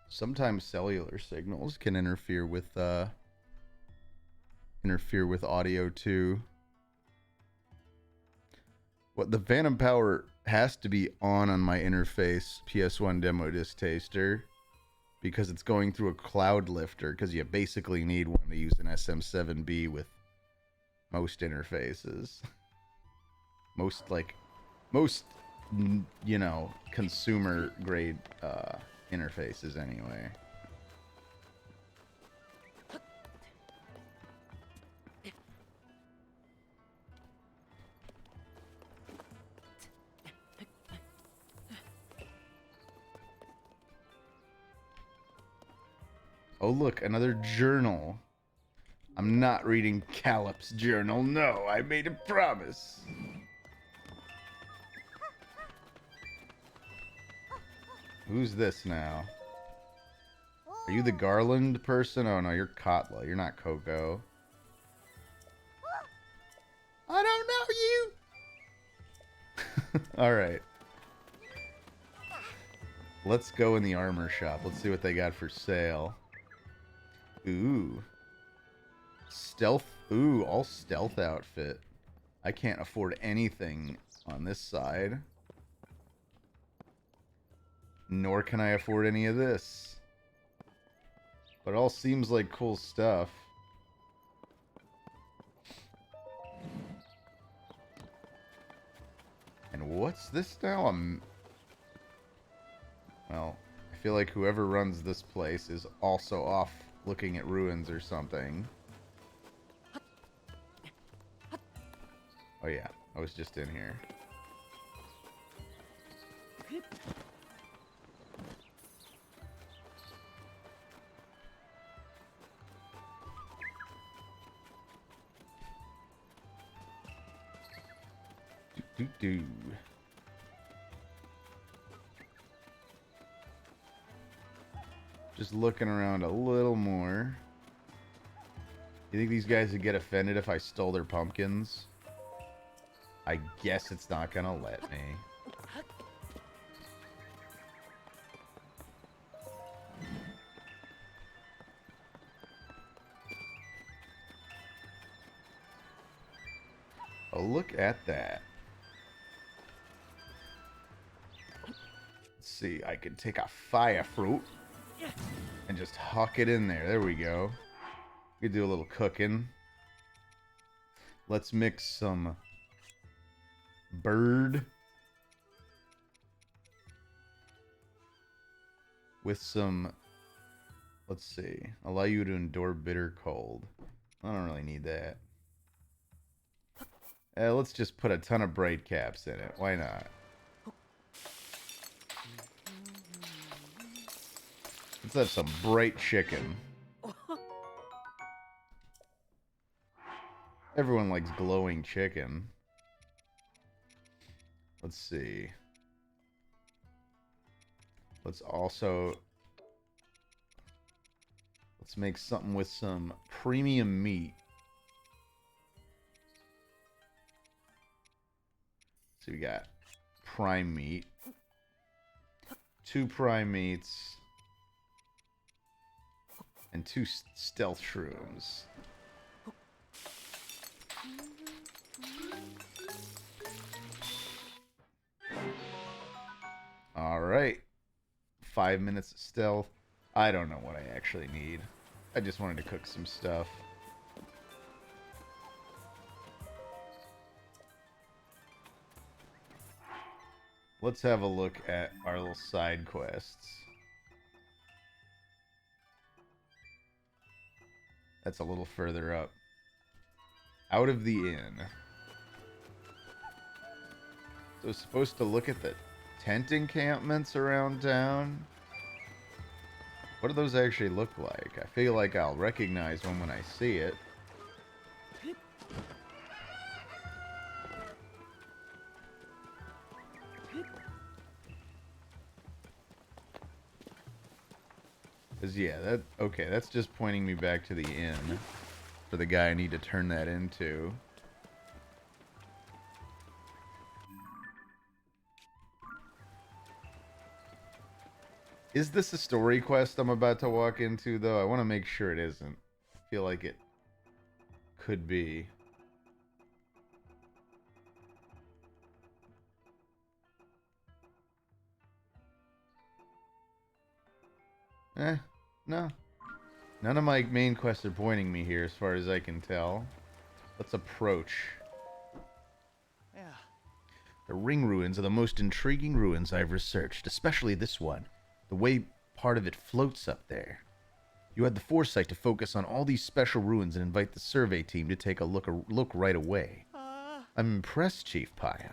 Sometimes cellular signals can interfere with audio too. What the Phantom Power has to be on my interface PS1 demo disc taster because it's going through a cloud lifter because you basically need one to use an SM7B with most interfaces. Most you know, consumer grade interfaces anyway. Oh look, another journal. I'm not reading Calip's journal. No, I made a promise. Who's this now? Are you the Garland person? Oh no, you're Katla. You're not Coco. I don't know you! Alright. Let's go in the armor shop. Let's see what they got for sale. Ooh. Stealth. Ooh, all stealth outfit. I can't afford anything on this side. Nor can I afford any of this. But it all seems like cool stuff. And what's this now? Well, I feel like whoever runs this place is also off looking at ruins or something. Oh yeah, I was just in here. Do. Just looking around a little more. You think these guys would get offended if I stole their pumpkins? I guess it's not gonna let me. Oh, look at that. Let's see, I could take a fire fruit and just huck it in there. There we go. We could do a little cooking. Let's mix some bird with some, let's see, allow you to endure bitter cold. I don't really need that. Let's just put a ton of bright caps in it. Why not? Let's have some bright chicken. Everyone likes glowing chicken. Let's see. Let's make something with some premium meat. So we got prime meat. 2 prime meats. And 2 stealth shrooms. Alright. 5 minutes of stealth. I don't know what I actually need. I just wanted to cook some stuff. Let's have a look at our little side quests. That's a little further up. Out of the inn. So supposed to look at the tent encampments around town. What do those actually look like? I feel like I'll recognize one when I see it. Cause yeah, okay, that's just pointing me back to the inn for the guy I need to turn that into. Is this a story quest I'm about to walk into, though? I want to make sure it isn't. I feel like it could be. No. None of my main quests are pointing me here, as far as I can tell. Let's approach. Yeah. The ring ruins are the most intriguing ruins I've researched, especially this one. The way part of it floats up there. You had the foresight to focus on all these special ruins and invite the survey team to take a look right away. I'm impressed, Chief Paya.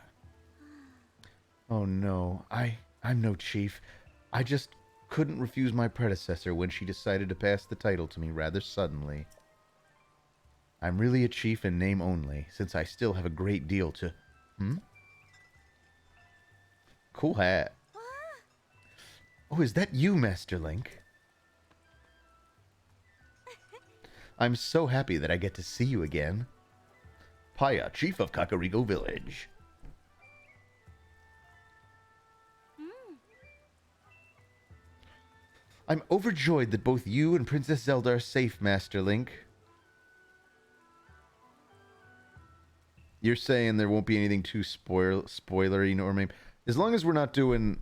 Oh no, I'm no chief. I just couldn't refuse my predecessor when she decided to pass the title to me rather suddenly. I'm really a chief in name only, since I still have a great deal to... Cool hat. Oh, is that you, Master Link? I'm so happy that I get to see you again. Paya, Chief of Kakariko Village. I'm overjoyed that both you and Princess Zelda are safe, Master Link. You're saying there won't be anything too spoilery, or maybe as long as we're not doing.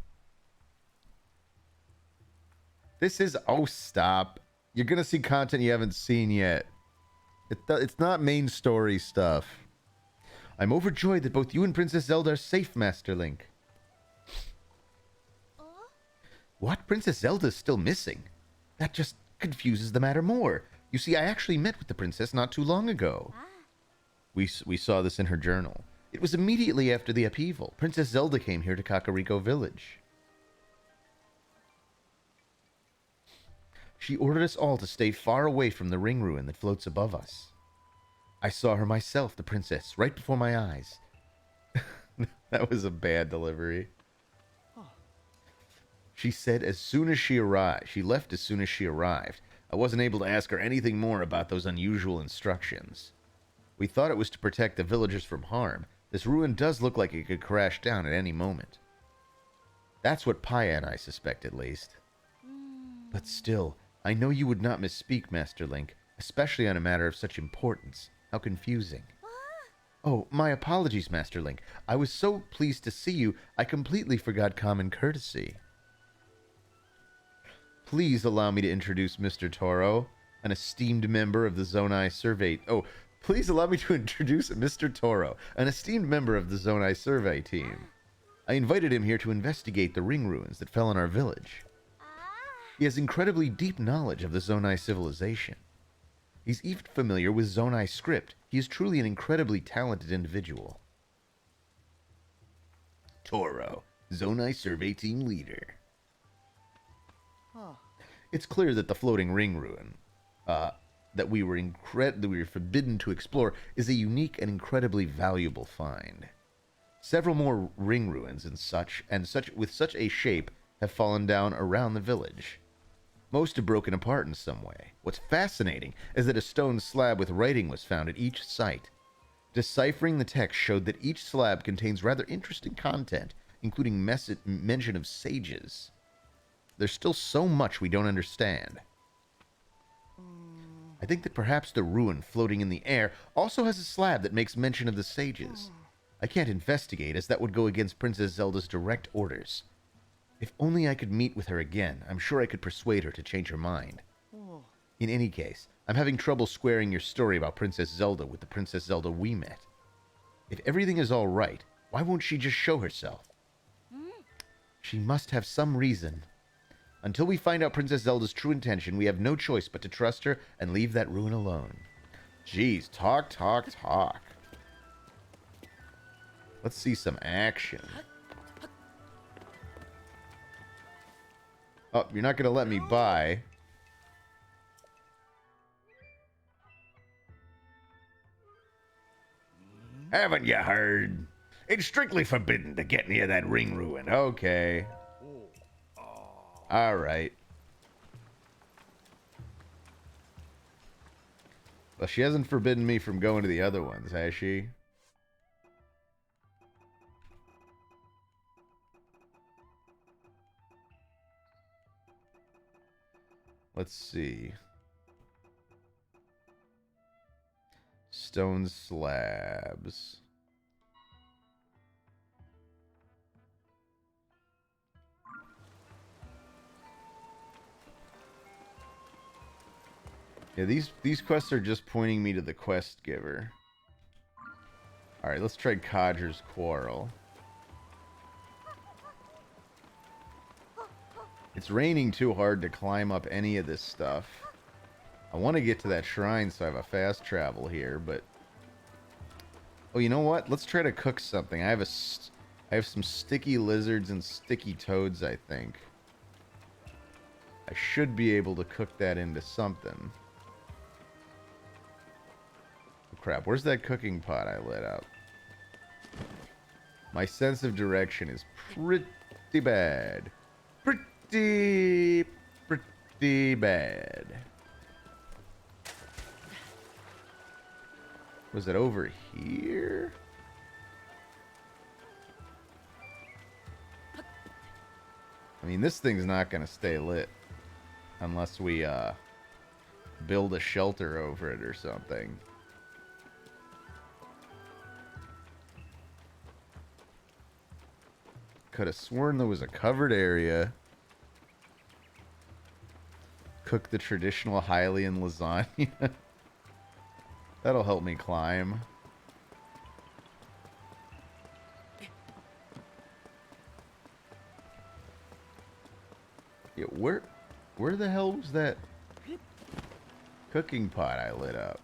This is stop. You're gonna see content you haven't seen yet. It's not main story stuff. I'm overjoyed that both you and Princess Zelda are safe, Master Link. What? Princess Zelda is still missing? That just confuses the matter more. You see, I actually met with the princess not too long ago. We saw this in her journal. It was immediately after the upheaval. Princess Zelda came here to Kakariko Village. She ordered us all to stay far away from the ring ruin that floats above us. I saw her myself, the princess, right before my eyes. That was a bad delivery. She said as soon as she arrived, she left as soon as she arrived. I wasn't able to ask her anything more about those unusual instructions. We thought it was to protect the villagers from harm. This ruin does look like it could crash down at any moment. That's what Paya and I suspect, at least. But still, I know you would not misspeak, Master Link, especially on a matter of such importance. How confusing. Oh, my apologies, Master Link. I was so pleased to see you, I completely forgot common courtesy. Please allow me to introduce Mr. Toro, an esteemed member of the Zonai Survey... Oh, please allow me to introduce Mr. Toro, an esteemed member of the Zonai Survey team. I invited him here to investigate the ring ruins that fell on our village. He has incredibly deep knowledge of the Zonai civilization. He's even familiar with Zonai script. He is truly an incredibly talented individual. Toro, Zonai Survey Team Leader. It's clear that the floating ring ruin that we were forbidden to explore is a unique and incredibly valuable find. Several more ring ruins with such a shape have fallen down around the village. Most have broken apart in some way. What's fascinating is that a stone slab with writing was found at each site. Deciphering the text showed that each slab contains rather interesting content, including mention of sages. There's still so much we don't understand. I think that perhaps the ruin floating in the air also has a slab that makes mention of the sages. I can't investigate, as that would go against Princess Zelda's direct orders. If only I could meet with her again, I'm sure I could persuade her to change her mind. In any case, I'm having trouble squaring your story about Princess Zelda with the Princess Zelda we met. If everything is all right, why won't she just show herself? She must have some reason. Until we find out Princess Zelda's true intention, we have no choice but to trust her and leave that ruin alone. Jeez, talk. Let's see some action. Oh, you're not going to let me buy. Haven't you heard? It's strictly forbidden to get near that ring ruin. Okay. All right. Well, she hasn't forbidden me from going to the other ones, has she? Let's see. Stone slabs. Yeah, these quests are just pointing me to the quest giver. Alright, let's try Codger's Quarrel. It's raining too hard to climb up any of this stuff. I want to get to that shrine so I have a fast travel here, but... Oh, you know what? Let's try to cook something. I have some sticky lizards and sticky toads, I think. I should be able to cook that into something. Oh, crap. Where's that cooking pot I lit up? My sense of direction is pretty bad. Pretty bad. Was it over here? I mean, this thing's not going to stay lit. Unless we build a shelter over it or something. Could have sworn there was a covered area. Cook the traditional Hylian lasagna. That'll help me climb. Yeah, where the hell was that cooking pot I lit up?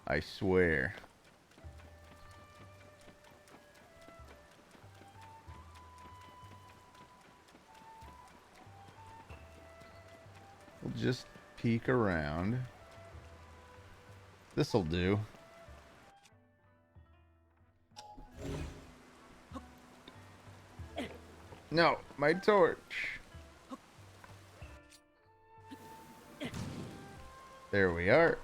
I swear. We'll just peek around. This'll do. No, my torch. There we are.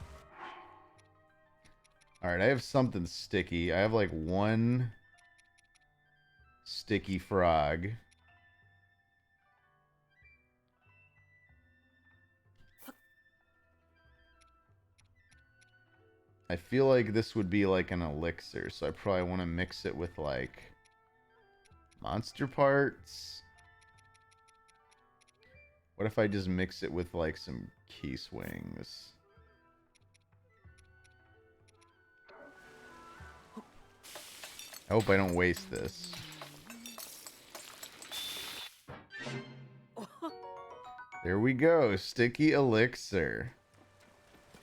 Alright, I have something sticky. I have like one sticky frog. I feel like this would be like an elixir, so I probably want to mix it with like monster parts. What if I just mix it with like some key swings? I hope I don't waste this. There we go, sticky elixir.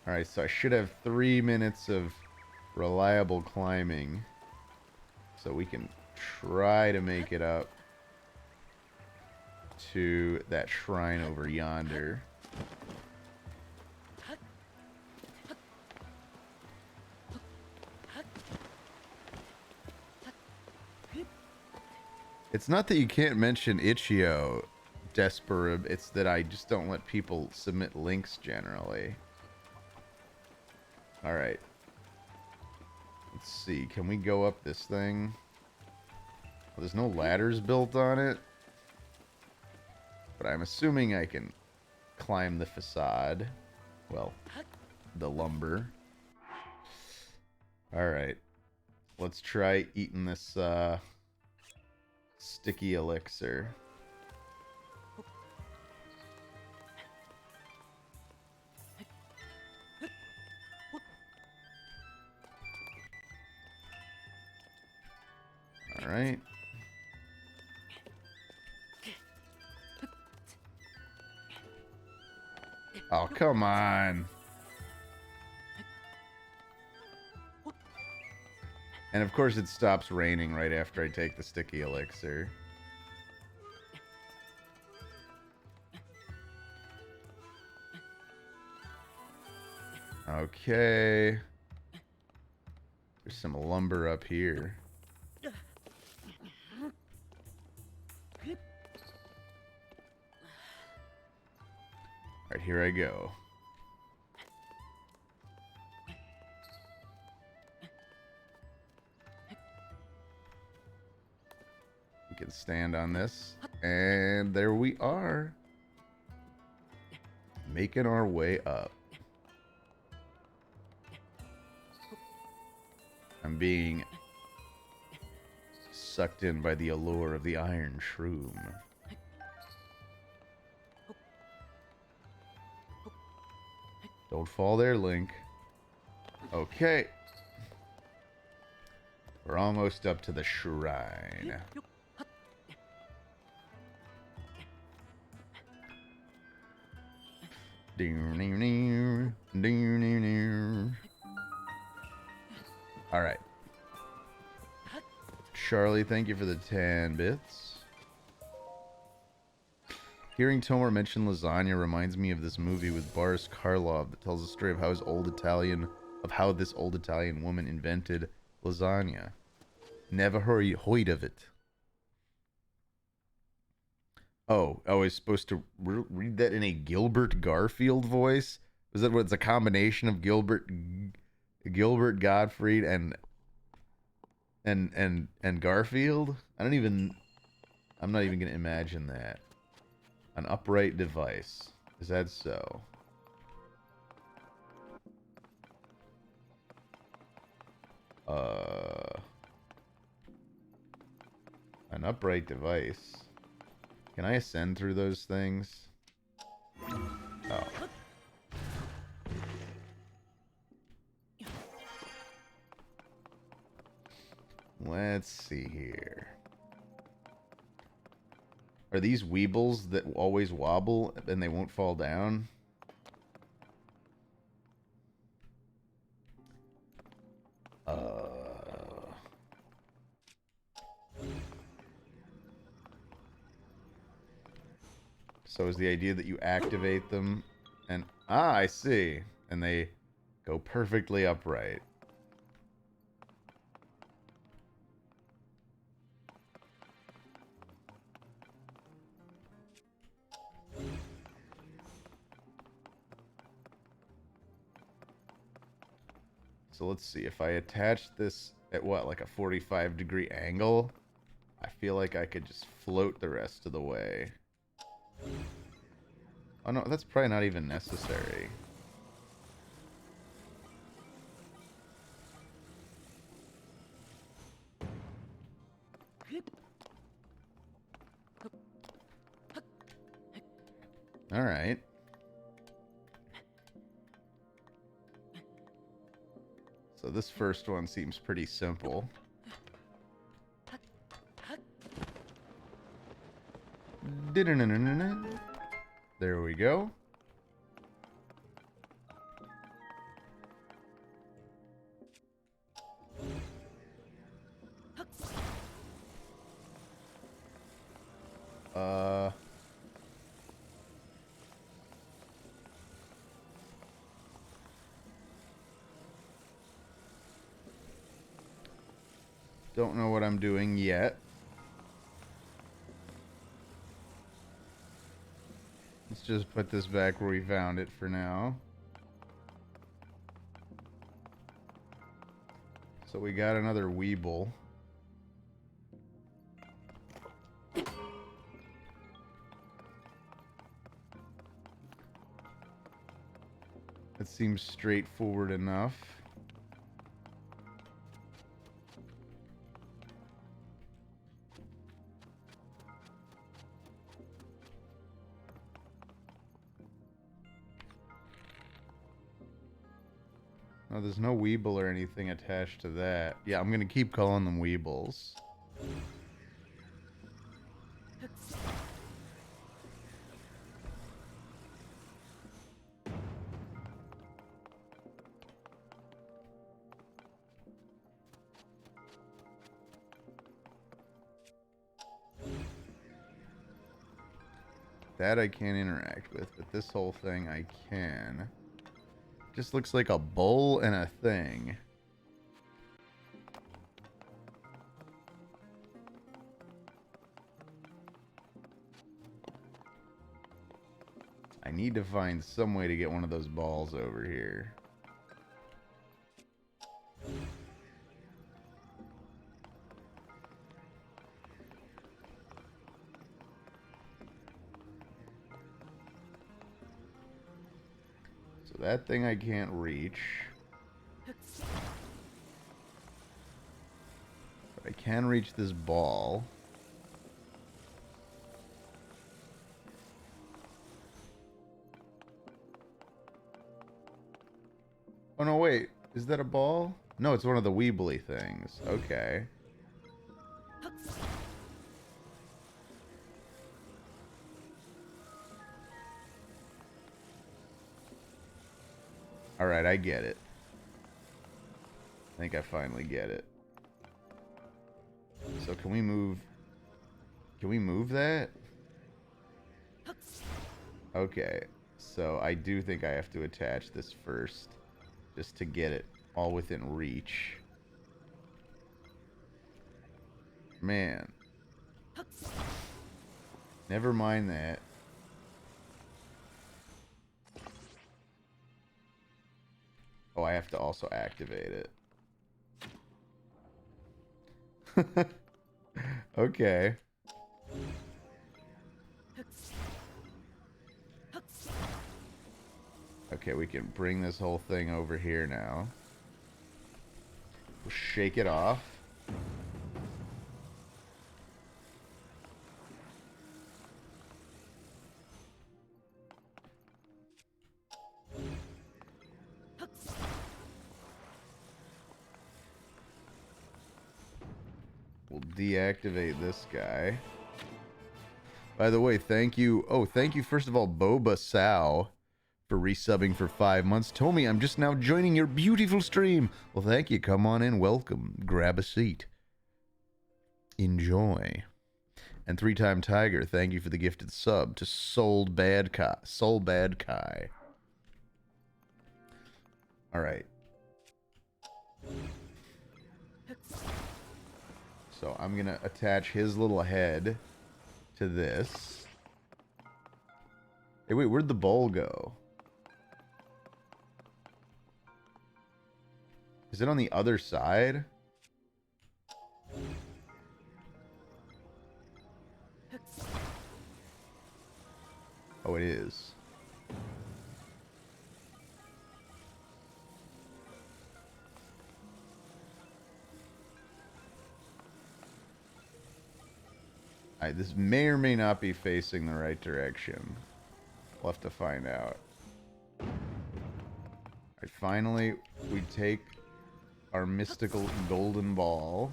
Alright, so I should have 3 minutes of reliable climbing. So we can try to make it up to that shrine over yonder. It's not that you can't mention Itch.io, Desperate, it's that I just don't let people submit links generally. Alright. Let's see, can we go up this thing? Well, there's no ladders built on it. But I'm assuming I can climb the facade. Well, the lumber. Alright. Let's try eating this sticky elixir. Alright. Oh, come on. And of course it stops raining right after I take the sticky elixir. Okay. There's some lumber up here. Alright, here I go. We can stand on this. And there we are. Making our way up. I'm being sucked in by the allure of the iron shroom. Don't fall there, Link. Okay. We're almost up to the shrine. Alright. Charlie, thank you for the 10 bits. Hearing Tomar mention lasagna reminds me of this movie with Boris Karloff that tells the story of how this old Italian woman invented lasagna. Never heard of it. Oh, I was supposed to read that in a Gilbert Garfield voice? Was that what it's a combination of Gilbert Gilbert Gottfried and Garfield. I'm not even gonna imagine that. An upright device. Is that so? An upright device. Can I ascend through those things? Oh. Let's see here. Are these weebles that always wobble and they won't fall down? So is the idea that you activate them and... Ah, I see. And they go perfectly upright. So let's see. If I attach this at what, like a 45-degree angle, I feel like I could just float the rest of the way. Oh no, that's probably not even necessary. All right. So this first one seems pretty simple. There we go. Don't know what I'm doing yet. Let's just put this back where we found it for now. So we got another Weeble. That seems straightforward enough. No, there's no Weeble or anything attached to that. Yeah, I'm gonna keep calling them Weebles. That I can't interact with, but this whole thing I can. Just looks like a bowl and a thing. I need to find some way to get one of those balls over here. So that thing I can't reach. But I can reach this ball. Oh no, wait. Is that a ball? No, it's one of the Weebly things. Okay. Alright, I get it. I think I finally get it. So can we move... Can we move that? Okay. So I do think I have to attach this first. Just to get it all within reach. Man. Never mind that. Oh, I have to also activate it. Okay. Okay, we can bring this whole thing over here now. We'll shake it off. We'll deactivate this guy. By the way, thank you. Oh, thank you, first of all, Boba Sow, for resubbing for 5 months. Tommy, I'm just now joining your beautiful stream. Well, thank you. Come on in. Welcome. Grab a seat. Enjoy. And 3-time Tiger, thank you for the gifted sub to Soul Bad Kai. All right. So I'm going to attach his little head to this. Hey, wait, where'd the bowl go? Is it on the other side? Oh, it is. Alright, this may or may not be facing the right direction. We'll have to find out. Alright, finally, we take our mystical golden ball.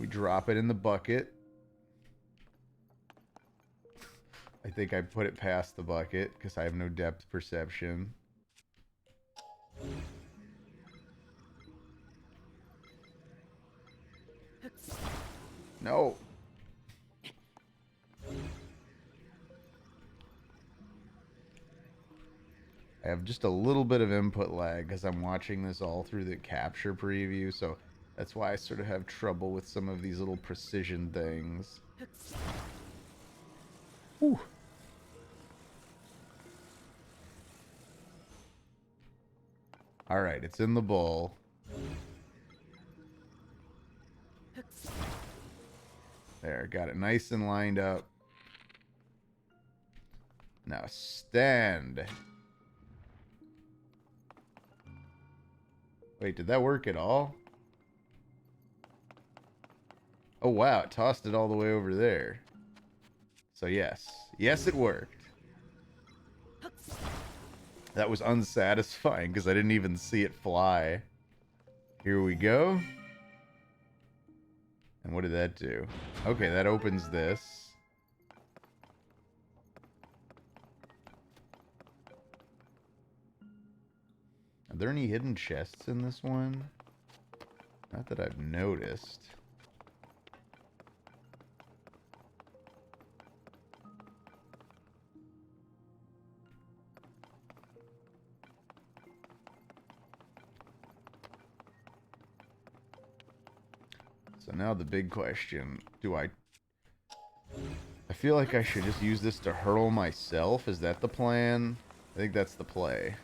We drop it in the bucket. I think I put it past the bucket because I have no depth perception. No. I have just a little bit of input lag because I'm watching this all through the capture preview, so that's why I sort of have trouble with some of these little precision things. Whew. Alright, it's in the bowl. There, got it nice and lined up. Now stand. Wait, did that work at all? Oh wow, it tossed it all the way over there. So yes. Yes, it worked. That was unsatisfying because I didn't even see it fly. Here we go. And what did that do? Okay, that opens this. Are there any hidden chests in this one? Not that I've noticed. So now the big question, I feel like I should just use this to hurl myself. Is that the plan? I think that's the play.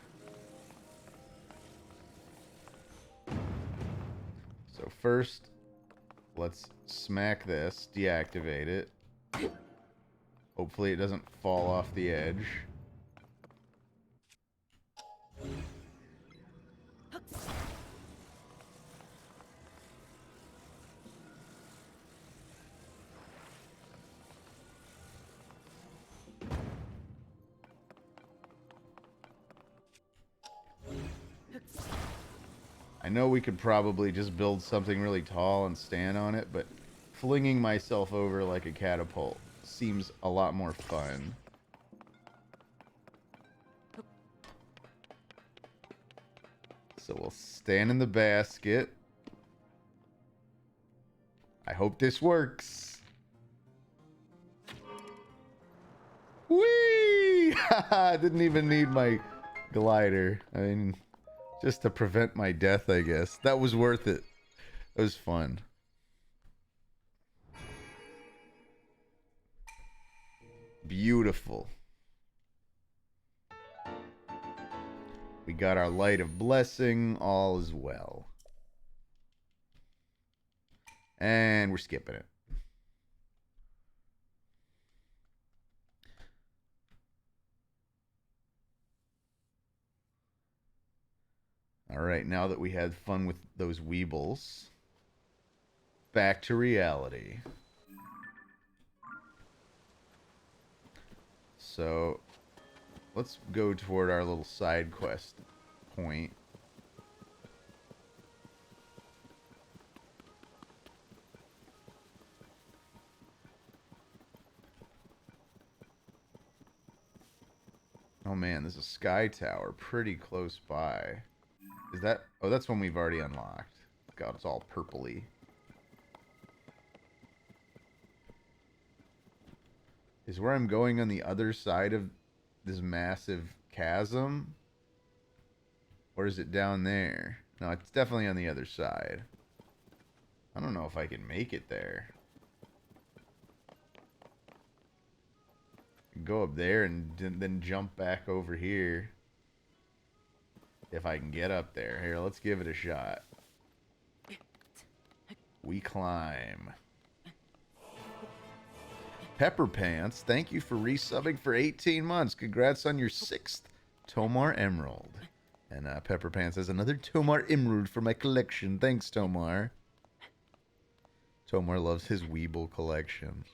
So first, let's smack this, deactivate it. Hopefully it doesn't fall off the edge. I know we could probably just build something really tall and stand on it, but flinging myself over like a catapult seems a lot more fun. So we'll stand in the basket. I hope this works. Whee! I didn't even need my glider. I mean, just to prevent my death, I guess. That was worth it. It was fun. Beautiful. We got our light of blessing. All is well. And we're skipping it. All right, now that we had fun with those weebles, back to reality. So let's go toward our little side quest point. Oh man, there's a sky tower pretty close by. Is that... Oh, that's one we've already unlocked. God, it's all purpley. Is where I'm going on the other side of this massive chasm? Or is it down there? No, it's definitely on the other side. I don't know if I can make it there. Go up there and then jump back over here. If I can get up there. Here, let's give it a shot. We climb. Pepper Pants, thank you for resubbing for 18 months. Congrats on your 6th Tomar Emerald. And Pepper Pants has another Tomar Emerald for my collection. Thanks, Tomar. Tomar loves his Weeble collection.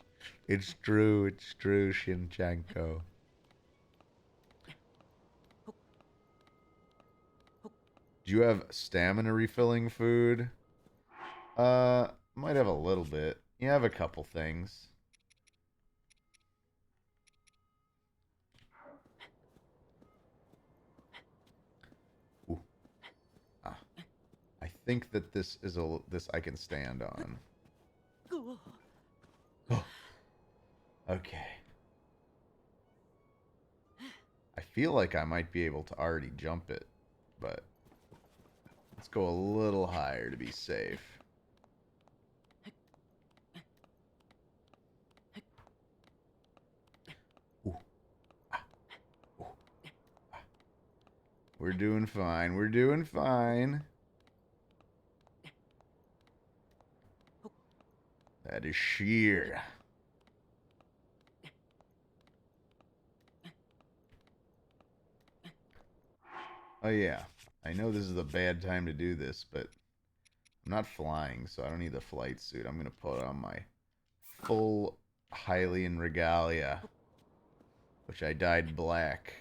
It's true, Shinchanko. Do you have stamina refilling food? Might have a little bit. You have a couple things. Ooh. Ah. I think that this is this I can stand on. Oh. Okay. I feel like I might be able to already jump it, but let's go a little higher to be safe. Ooh. Ah. Ooh. Ah. We're doing fine. We're doing fine. That is sheer. Oh yeah, I know this is a bad time to do this, but I'm not flying, so I don't need the flight suit. I'm going to put on my full Hylian regalia, which I dyed black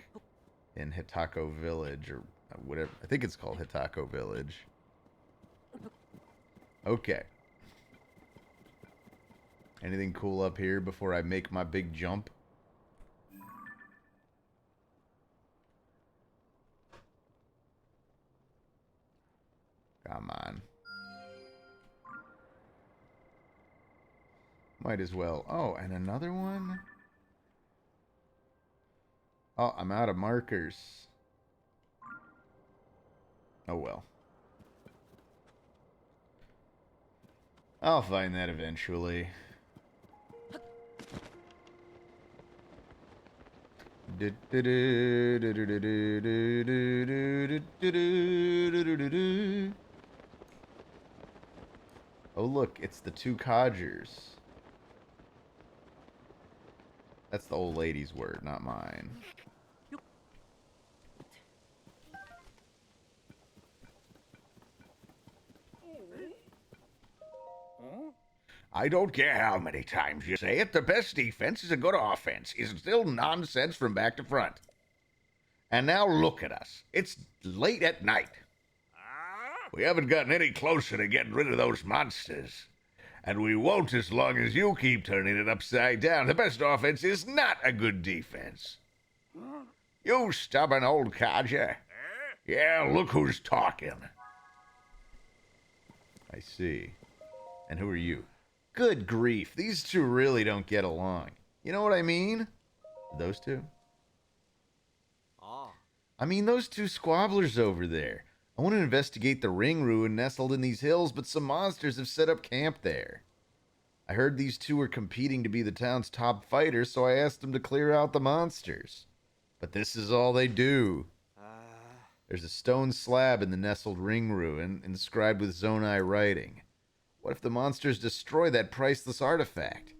in Hitako Village, or whatever. I think it's called Hitako Village. Okay. Anything cool up here before I make my big jump? Come on. Might as well. Oh, and another one? Oh, I'm out of markers. Oh well. I'll find that eventually. Oh look, it's the two codgers. That's the old lady's word, not mine. I don't care how many times you say it, the best defense is a good offense. Is still nonsense from back to front. And now look at us. It's late at night. We haven't gotten any closer to getting rid of those monsters. And we won't as long as you keep turning it upside down. The best offense is not a good defense. You stubborn old codger. Yeah, look who's talking. I see. And who are you? Good grief, these two really don't get along. You know what I mean? Those two? I mean those two squabblers over there. I want to investigate the ring ruin nestled in these hills, but some monsters have set up camp there. I heard these two were competing to be the town's top fighters, so I asked them to clear out the monsters. But this is all they do. There's a stone slab in the nestled ring ruin inscribed with Zonai writing. What if the monsters destroy that priceless artifact?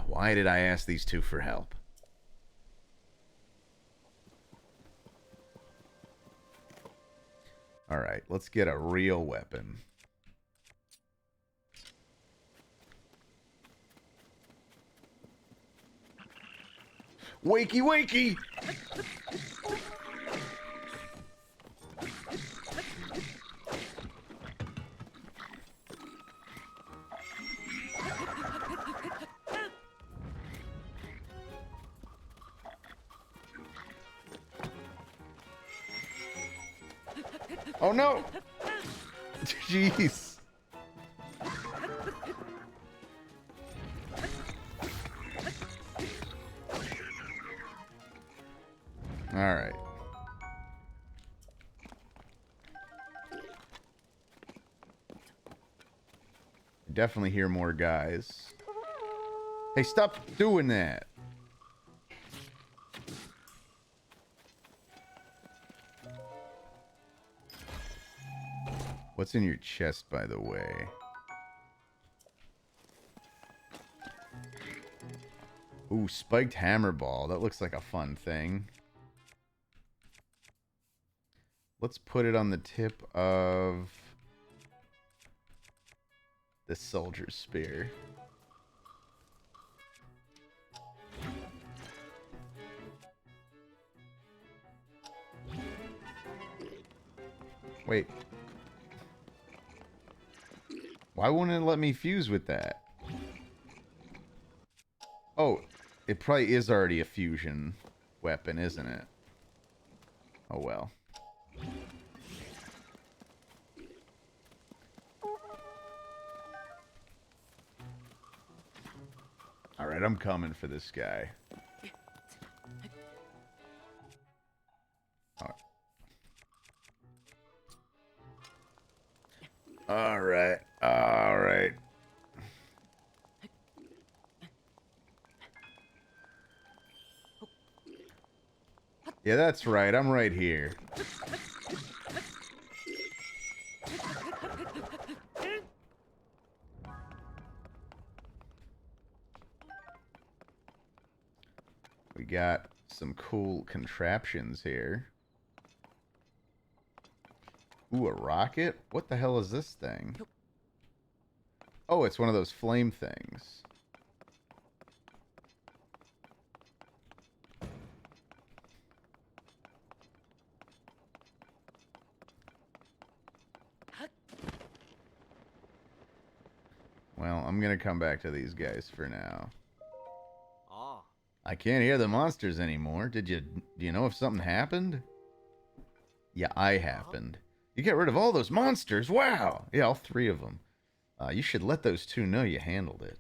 Why did I ask these two for help? Alright, let's get a real weapon. Wakey, wakey! Oh no! Jeez. Alright. Definitely hear more guys. Hey, stop doing that. What's in your chest, by the way? Ooh, spiked hammer ball. That looks like a fun thing. Let's put it on the tip of the soldier's spear. Wait. Why wouldn't it let me fuse with that? Oh, it probably is already a fusion weapon, isn't it? Oh well. Alright, I'm coming for this guy. Alright, alright. Yeah, that's right. I'm right here. We got some cool contraptions here. Ooh, a rocket? What the hell is this thing? Oh, it's one of those flame things. Well, I'm gonna come back to these guys for now. I can't hear the monsters anymore. Do you know if something happened? Yeah, I happened. You get rid of all those monsters? Wow! Yeah, all 3 of them. You should let those 2 know you handled it.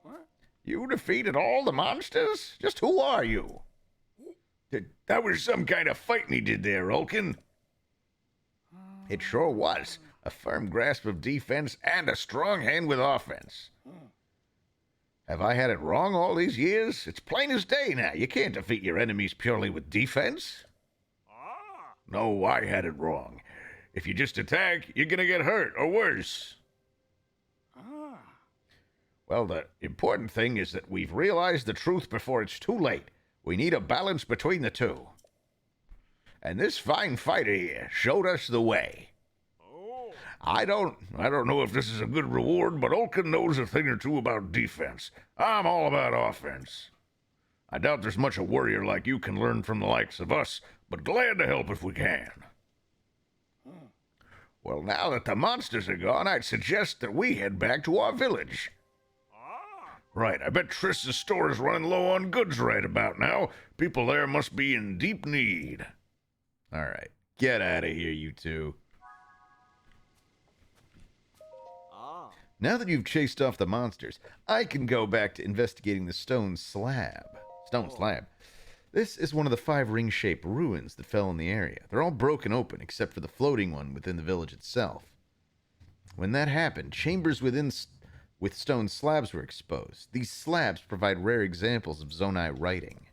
What? You defeated all the monsters? Just who are you? That was some kind of fighting he did there, Ulkin. It sure was. A firm grasp of defense and a strong hand with offense. Have I had it wrong all these years? It's plain as day now. You can't defeat your enemies purely with defense. No, I had it wrong. If you just attack, you're gonna get hurt, or worse. Well, the important thing is that we've realized the truth before it's too late. We need a balance between the two. And this fine fighter here showed us the way. I don't know if this is a good reward, but Ulkin knows a thing or two about defense. I'm all about offense. I doubt there's much a warrior like you can learn from the likes of us, but glad to help if we can. Well, now that the monsters are gone, I'd suggest that we head back to our village. Right, I bet Triss's store is running low on goods right about now. People there must be in deep need. All right, get out of here, you two. Now that you've chased off the monsters, I can go back to investigating the stone slab. This is one of the 5 ring-shaped ruins that fell in the area. They're all broken open, except for the floating one within the village itself. When that happened, chambers with stone slabs were exposed. These slabs provide rare examples of Zonai writing.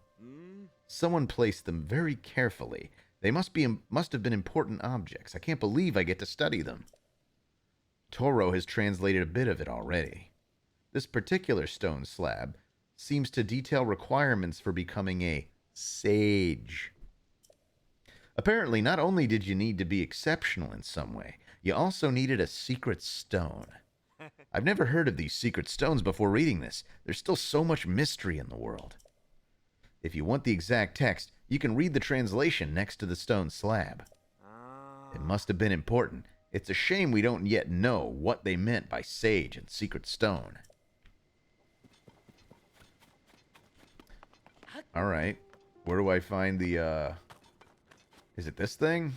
Someone placed them very carefully. They must have been important objects. I can't believe I get to study them. Toro has translated a bit of it already. This particular stone slab seems to detail requirements for becoming a sage. Apparently, not only did you need to be exceptional in some way, you also needed a secret stone. I've never heard of these secret stones before reading this. There's still so much mystery in the world. If you want the exact text, you can read the translation next to the stone slab. It must have been important. It's a shame we don't yet know what they meant by sage and secret stone. Alright. Where do I find the, Is it this thing?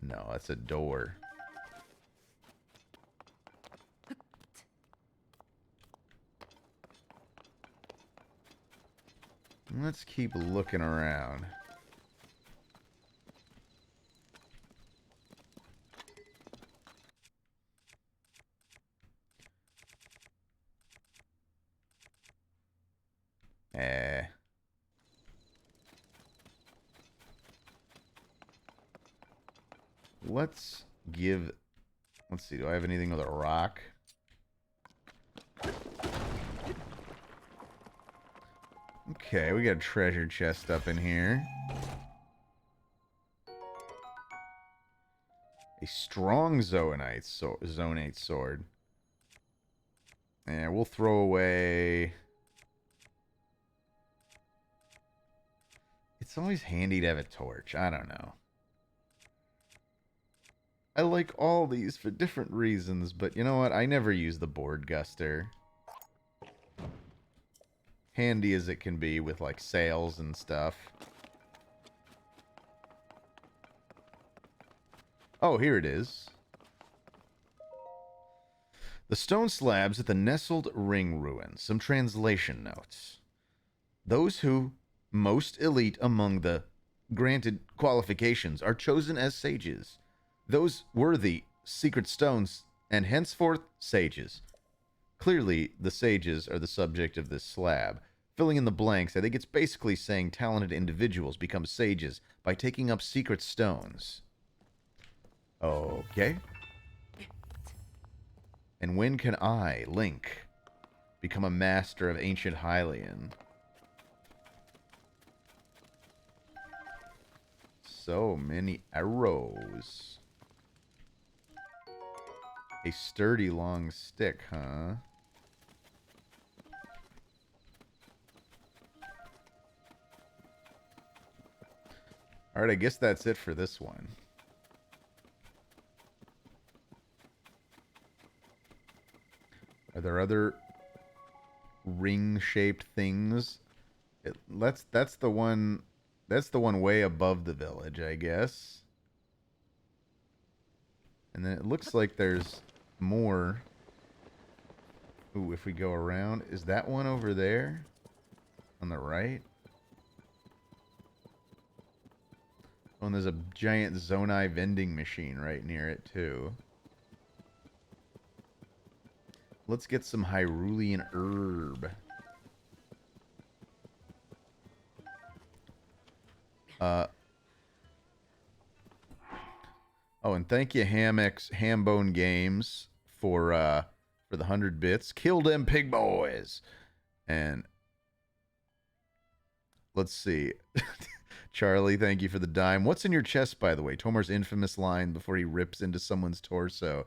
No, that's a door. Let's keep looking around. Let's see, do I have anything with a rock? Okay, we got a treasure chest up in here. A strong zonite sword. And we'll throw away... It's always handy to have a torch. I don't know. I like all these for different reasons, but you know what? I never use the board guster. Handy as it can be with, like, sails and stuff. Oh, here it is. The stone slabs at the Nestled Ring Ruin. Some translation notes. Those who, most elite among the granted qualifications, are chosen as sages. Those worthy secret stones, and henceforth sages. Clearly, the sages are the subject of this slab. Filling in the blanks, I think it's basically saying talented individuals become sages by taking up secret stones. Okay. And when can I, Link, become a master of ancient Hylian? So many arrows. A sturdy long stick, huh? Alright, I guess that's it for this one. Are there other ring-shaped things? That's the one way above the village, I guess. And then it looks like there's more. Ooh, if we go around, is that one over there? On the right? Oh, and there's a giant Zonai vending machine right near it, too. Let's get some Hyrulean herb. Oh, and thank you, Hambone Games, for the 100 bits. Kill them pig boys. And let's see. Charlie, thank you for the dime. What's in your chest, by the way? Tomar's infamous line before he rips into someone's torso.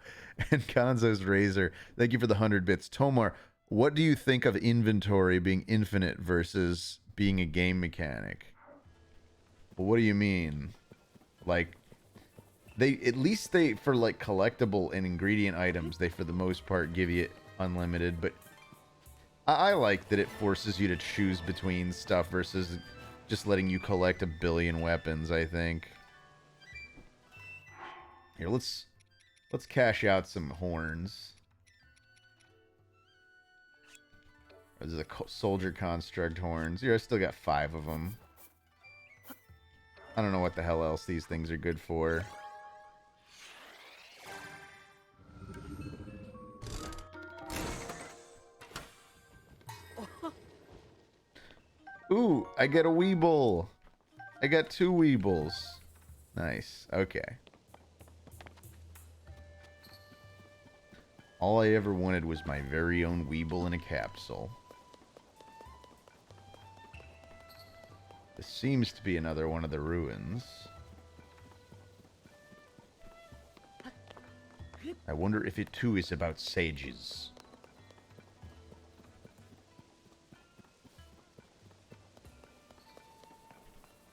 And Gonzo's razor, thank you for the 100 bits. Tomar, what do you think of inventory being infinite versus being a game mechanic? Well, what do you mean? Like, at least for like collectible and ingredient items, they for the most part give you unlimited, but I like that it forces you to choose between stuff versus just letting you collect a billion weapons, I think. Here, let's cash out some horns. There's a soldier construct horns. Here, I still got 5 of them. I don't know what the hell else these things are good for. Ooh, I get a Weeble. I got 2 Weebles. Nice. Okay. All I ever wanted was my very own Weeble in a capsule. This seems to be another one of the ruins. I wonder if it too is about sages.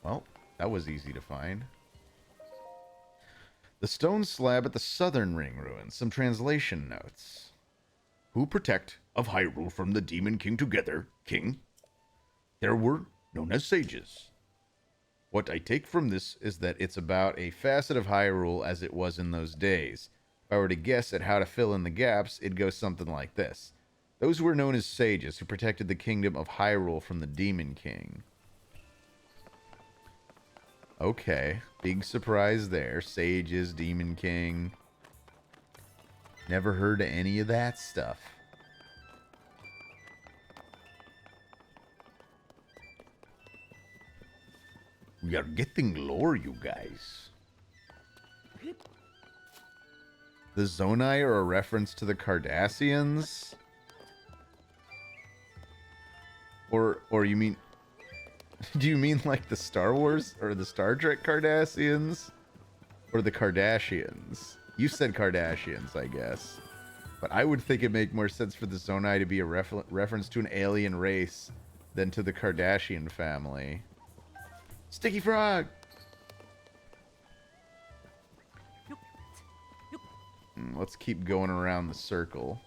Well, that was easy to find. The stone slab at the southern ring ruins. Some translation notes. Who protect of Hyrule from the Demon King together, King? There were known as sages. What I take from this is that it's about a facet of Hyrule as it was in those days. If I were to guess at how to fill in the gaps, it'd go something like this. Those were known as sages who protected the kingdom of Hyrule from the Demon King. Okay, big surprise there. Sages, Demon King. Never heard of any of that stuff. We are getting lore, you guys. The Zonai are a reference to the Cardassians? Or you mean... Do you mean like the Star Wars or the Star Trek Cardassians? Or the Kardashians? You said Kardashians, I guess. But I would think it'd make more sense for the Zonai to be a reference to an alien race than to the Kardashian family. Sticky Frog! Let's keep going around the circle.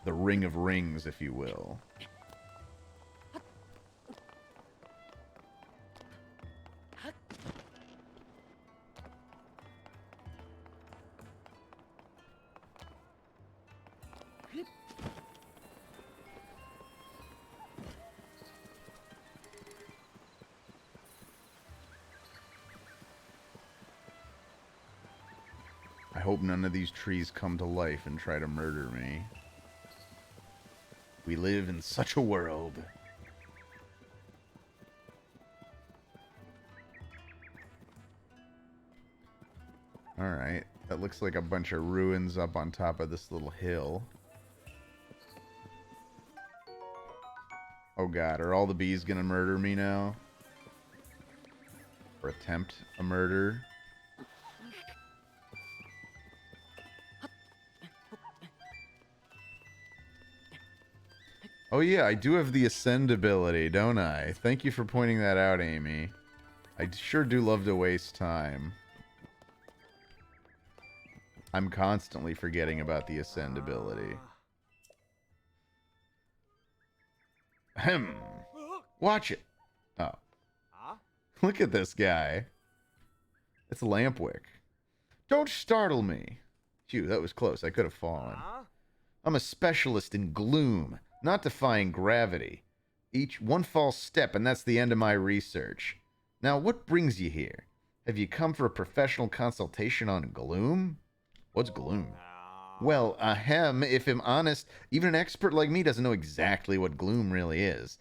The Ring of Rings, if you will. I hope none of these trees come to life and try to murder me. We live in such a world. Alright, that looks like a bunch of ruins up on top of this little hill. Oh god, are all the bees gonna murder me now? Or attempt a murder? Oh yeah, I do have the Ascend ability, don't I? Thank you for pointing that out, Amy. I sure do love to waste time. I'm constantly forgetting about the Ascend ability. Ahem. Watch it. Oh. Look at this guy. It's Lampwick. Don't startle me. Phew, that was close. I could have fallen. I'm a specialist in gloom, not defying gravity. Each one false step, and that's the end of my research. Now, what brings you here? Have you come for a professional consultation on gloom? What's gloom? Well, if I'm honest, even an expert like me doesn't know exactly what gloom really is.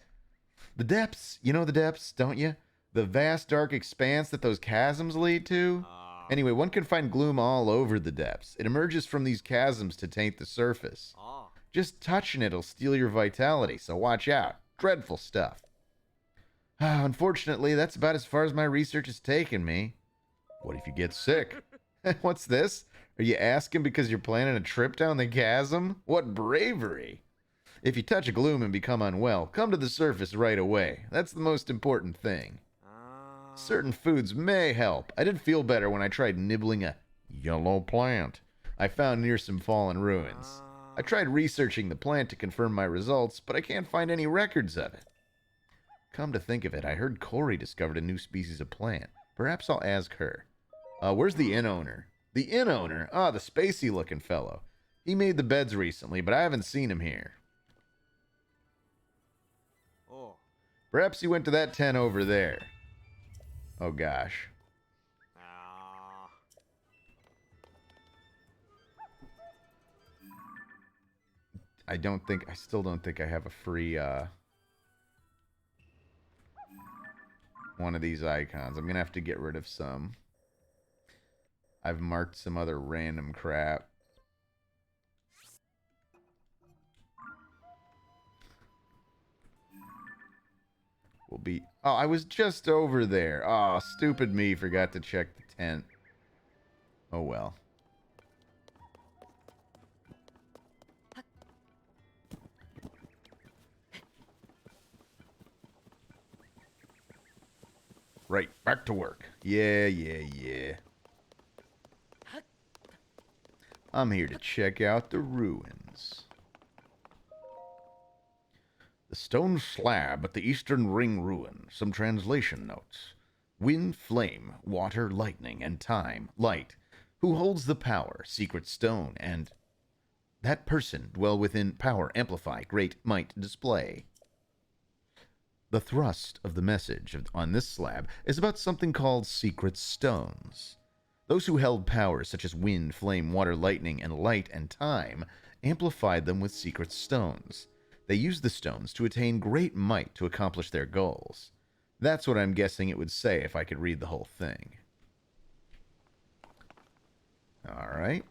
The depths, you know the depths, don't you? The vast dark expanse that those chasms lead to? Anyway, one can find gloom all over the depths. It emerges from these chasms to taint the surface. Just touching it'll steal your vitality, so watch out. Dreadful stuff. Unfortunately, that's about as far as my research has taken me. What if you get sick? What's this? Are you asking because you're planning a trip down the chasm? What bravery! If you touch gloom and become unwell, come to the surface right away. That's the most important thing. Certain foods may help. I did feel better when I tried nibbling a yellow plant I found near some fallen ruins. I tried researching the plant to confirm my results, but I can't find any records of it. Come to think of it, I heard Corey discovered a new species of plant. Perhaps I'll ask her. Where's the inn owner? The inn owner? Ah, the spacey-looking fellow. He made the beds recently, but I haven't seen him here. Perhaps he went to that tent over there. Oh, gosh. I still don't think I have a free, one of these icons. I'm going to have to get rid of some. I've marked some other random crap. Will be... Oh, I was just over there. Oh, stupid me. Forgot to check the tent. Oh, well. Right, back to work. Yeah. I'm here to check out the ruins. The stone slab at the Eastern Ring ruin. Some translation notes. Wind, flame, water, lightning, and time, light. Who holds the power, secret stone, and... That person dwell within power, amplify, great might display. The thrust of the message on this slab is about something called secret stones. Those who held powers such as wind, flame, water, lightning, and light and time amplified them with secret stones. They used the stones to attain great might to accomplish their goals. That's what I'm guessing it would say if I could read the whole thing. Alright.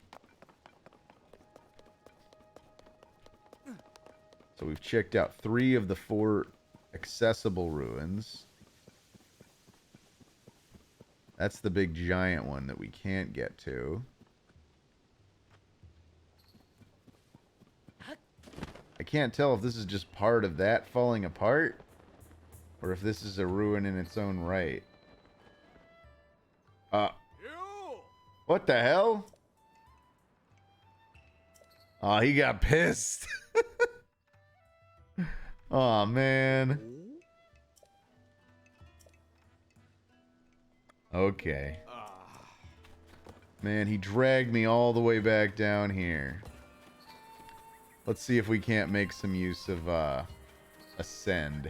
So we've checked out 3 of the 4 accessible ruins. That's the big giant one that we can't get to. I can't tell if this is just part of that falling apart, or if this is a ruin in its own right. What the hell? Oh, he got pissed. Oh, man. Okay. Man, he dragged me all the way back down here. Let's see if we can't make some use of ascend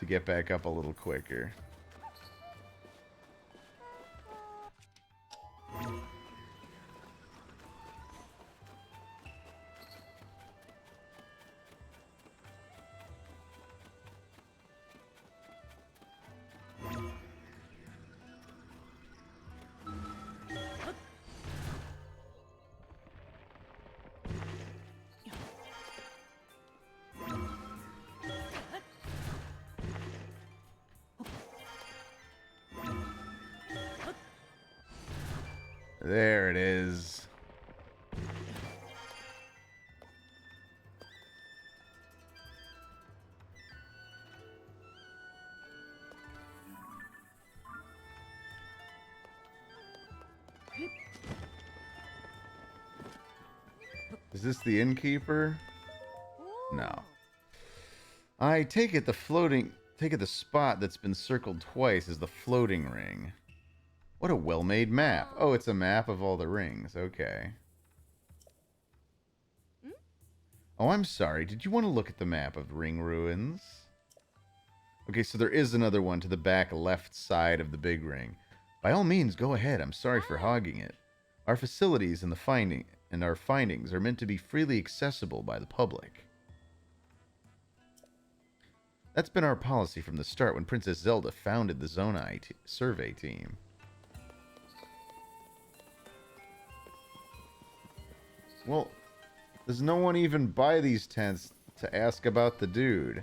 to get back up a little quicker. There it is. Is this the innkeeper? No. I take it the spot that's been circled twice is the floating ring. What a well-made map. Oh, it's a map of all the rings. Okay. Oh, I'm sorry. Did you want to look at the map of ring ruins? Okay, so there is another one to the back left side of the big ring. By all means, go ahead. I'm sorry for hogging it. Our facilities and our findings are meant to be freely accessible by the public. That's been our policy from the start when Princess Zelda founded the Zonai survey team. Well, does no one even buy these tents to ask about the dude?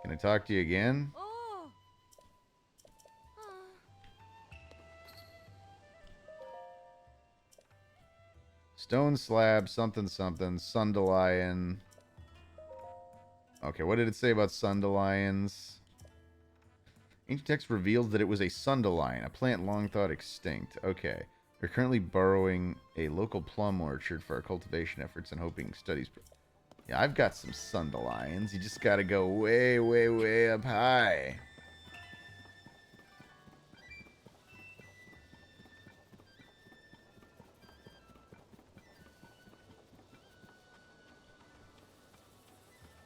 Can I talk to you again? Stone slab, something, Sundelion. Okay, what did it say about Sundelions? Ancient text reveals that it was a Sundelion, a plant long thought extinct. Okay. We're currently borrowing a local plum orchard for our cultivation efforts and hoping studies... Yeah, I've got some Sundelions. You just gotta go way, way, way up high.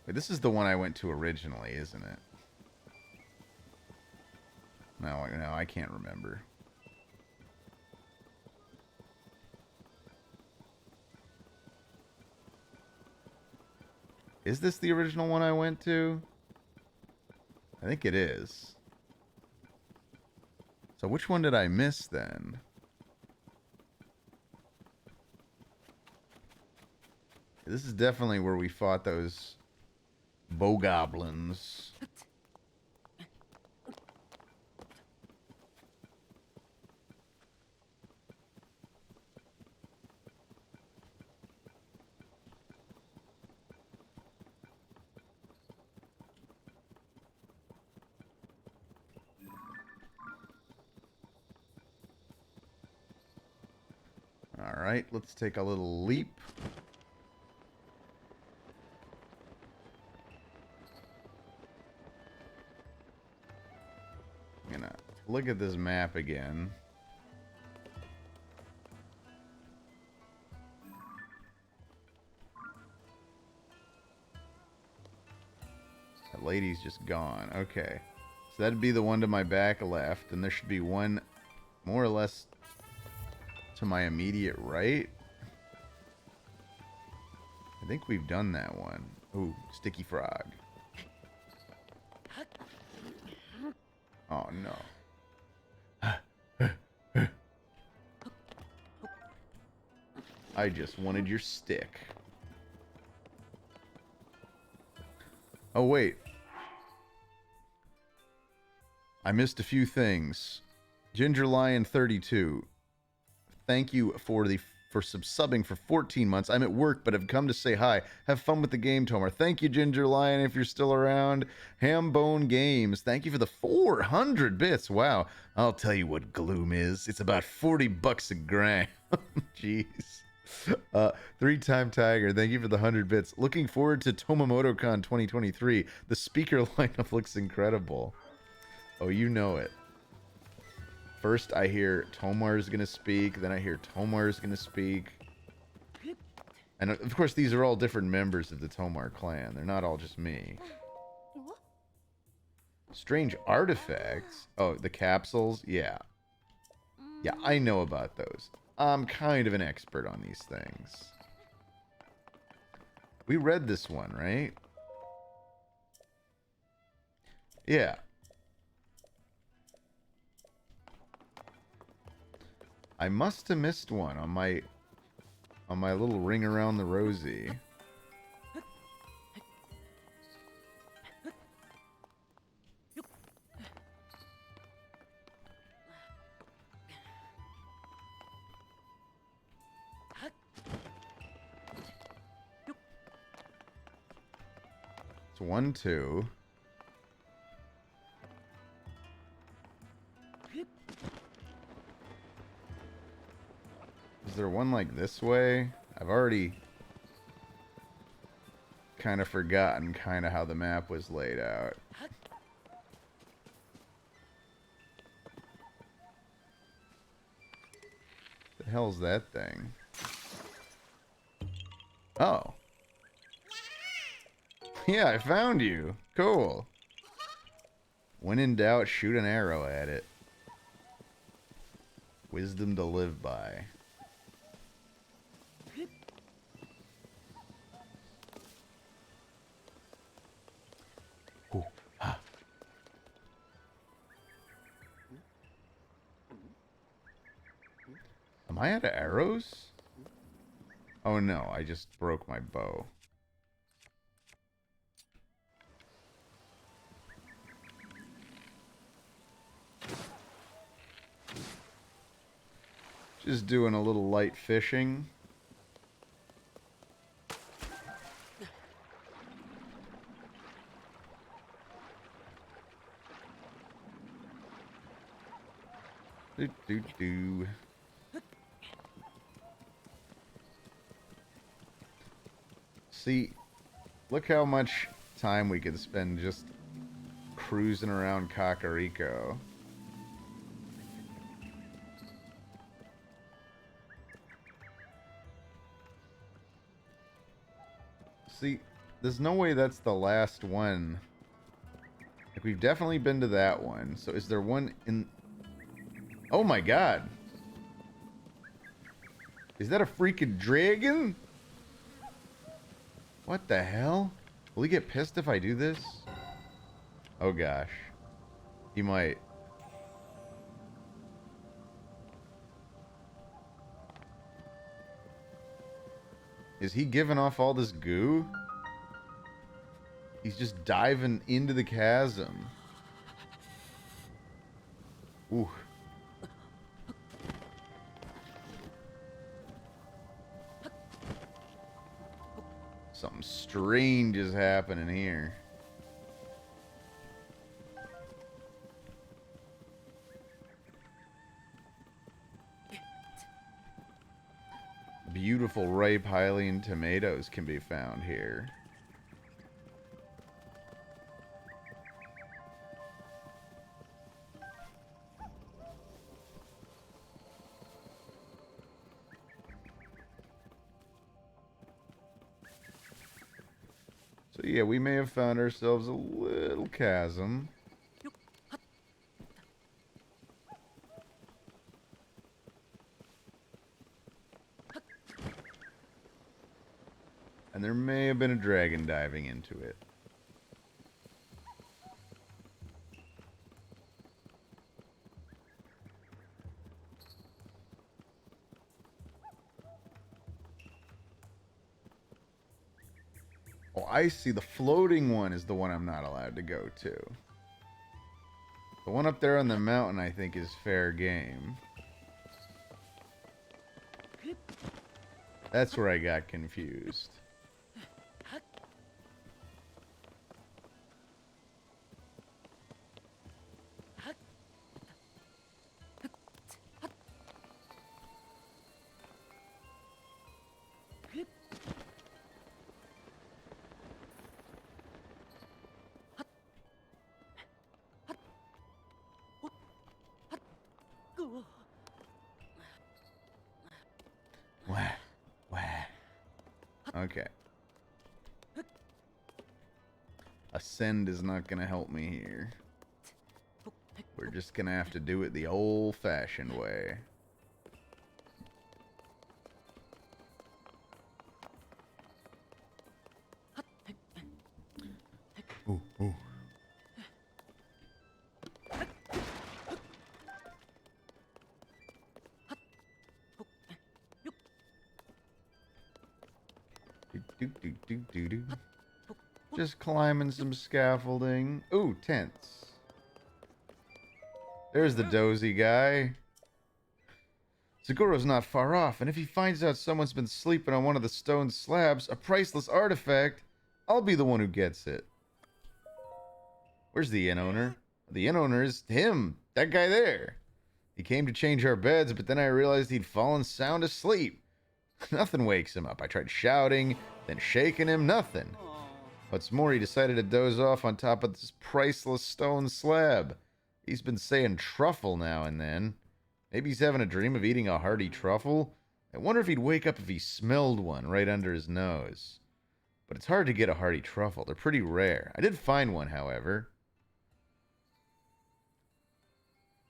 Wait, this is the one I went to originally, isn't it? No, I can't remember. Is this the original one I went to? I think it is. So which one did I miss then? This is definitely where we fought those bogoblins. Alright, let's take a little leap. I'm gonna look at this map again. That lady's just gone. Okay. So that'd be the one to my back left, and there should be one more or less to my immediate right. I think we've done that one. Ooh, sticky frog. Oh no. I just wanted your stick. Oh wait. I missed a few things. Ginger Lion 32. Thank you for subbing for 14 months. I'm at work, but have come to say hi. Have fun with the game, Tomar. Thank you, Ginger Lion, if you're still around. Hambone Games. Thank you for the 400 bits. Wow. I'll tell you what gloom is. It's about 40 bucks a gram. Jeez. Three-time Tiger. Thank you for the 100 bits. Looking forward to TomamotoCon 2023. The speaker lineup looks incredible. Oh, you know it. First, I hear Tomar's gonna speak. Then I hear Tomar's gonna speak. And of course, these are all different members of the Tomar clan. They're not all just me. Strange artifacts. Oh, the capsules? Yeah. Yeah, I know about those. I'm kind of an expert on these things. We read this one, right? Yeah. I must have missed one on my little ring around the rosy. It's 1, 2. Is there one like this way? I've already kind of forgotten kind of how the map was laid out. The hell's that thing? Oh. Yeah, I found you. Cool. When in doubt, shoot an arrow at it. Wisdom to live by. Ooh. Ah. Am I out of arrows? Oh no, I just broke my bow. Just doing a little light fishing. Do. See, look how much time we could spend just cruising around Kakariko. See, there's no way that's the last one. Like, we've definitely been to that one. So is there one in... Oh my god! Is that a freaking dragon? What the hell? Will he get pissed if I do this? Oh gosh. He might. Is he giving off all this goo? He's just diving into the chasm. Ooh. Something strange is happening here. Beautiful ripe Hylian tomatoes can be found here. So yeah, we may have found ourselves a little chasm. And there may have been a dragon diving into it. Oh, I see. The floating one is the one I'm not allowed to go to. The one up there on the mountain, I think, is fair game. That's where I got confused. Wah, wah. Okay. Ascend is not going to help me here. We're just going to have to do it the old-fashioned way. Ooh, ooh. Do. Just climbing some scaffolding. Ooh, tents. There's the dozy guy. Seguro's not far off, and if he finds out someone's been sleeping on one of the stone slabs, a priceless artifact, I'll be the one who gets it. Where's the inn owner? The inn owner is him, that guy there. He came to change our beds, but then I realized he'd fallen sound asleep. Nothing wakes him up. I tried shouting, then shaking him, nothing. What's more, he decided to doze off on top of this priceless stone slab. He's been saying truffle now and then. Maybe he's having a dream of eating a hearty truffle. I wonder if he'd wake up if he smelled one right under his nose. But it's hard to get a hearty truffle. They're pretty rare. I did find one, however.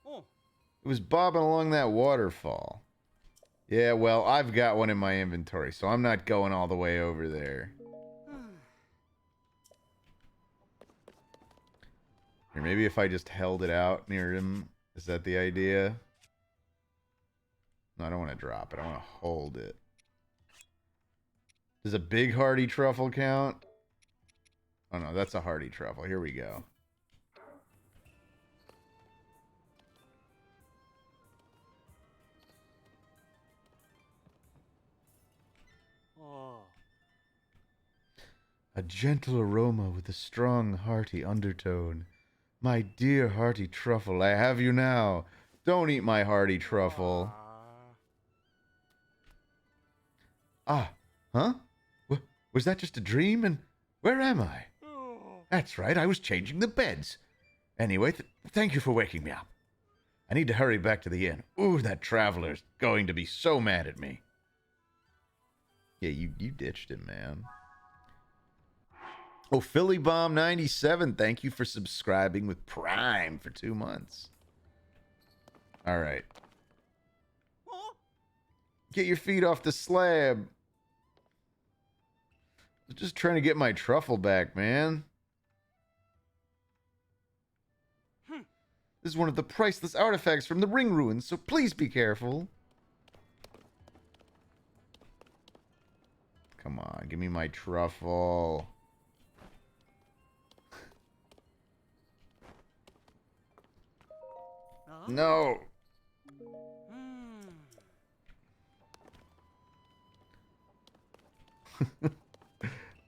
It was bobbing along that waterfall. Yeah, well, I've got one in my inventory, so I'm not going all the way over there. Or maybe if I just held it out near him. Is that the idea? No, I don't want to drop it. I want to hold it. Does a big hearty truffle count? Oh no, that's a hearty truffle. Here we go. A gentle aroma with a strong, hearty undertone. My dear hearty truffle, I have you now. Don't eat my hearty truffle. Ah, huh? Was that just a dream? And where am I? That's right, I was changing the beds. Anyway, thank you for waking me up. I need to hurry back to the inn. Ooh, that traveler's going to be so mad at me. Yeah, you ditched him, man. Oh, Philly Bomb 97, thank you for subscribing with Prime for 2 months. All right. Get your feet off the slab. I was just trying to get my truffle back, man. This is one of the priceless artifacts from the ring ruins, so please be careful. Come on, give me my truffle. No!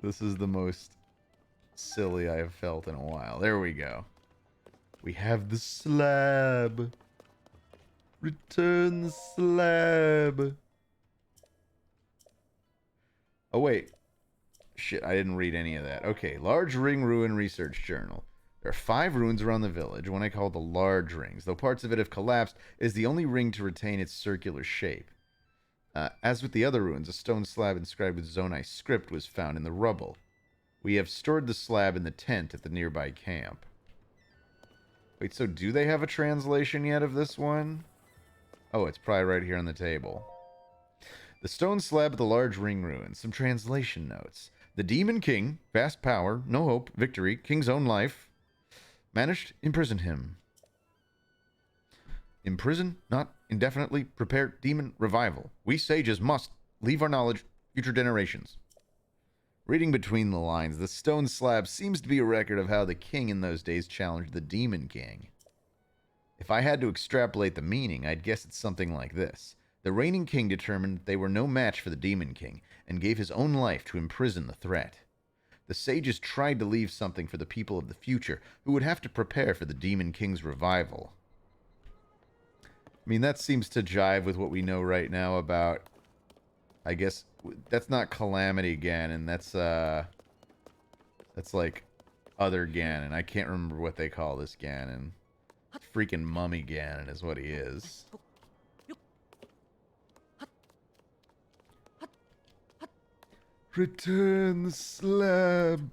This is the most silly I have felt in a while. There we go. We have the slab. Return the slab. Oh, wait. Shit, I didn't read any of that. Okay, Large Ring Ruin Research Journal. There are 5 ruins around the village, one I call the Large Rings. Though parts of it have collapsed, it is the only ring to retain its circular shape. As with the other ruins, a stone slab inscribed with Zonai script was found in the rubble. We have stored the slab in the tent at the nearby camp. Wait, so do they have a translation yet of this one? Oh, it's probably right here on the table. The stone slab at the Large Ring Ruins. Some translation notes. The Demon King, vast power, no hope, victory, king's own life. Managed, imprison him. Imprison, not indefinitely, prepare demon revival. We sages must leave our knowledge future generations. Reading between the lines, the stone slab seems to be a record of how the king in those days challenged the Demon King. If I had to extrapolate the meaning, I'd guess it's something like this. The reigning king determined they were no match for the Demon King, and gave his own life to imprison the threat. The sages tried to leave something for the people of the future, who would have to prepare for the Demon King's revival. I mean, that seems to jive with what we know right now about, I guess, that's not Calamity Ganon, that's like other Ganon. I can't remember what they call this Ganon. Freaking Mummy Ganon is what he is. Return the slab.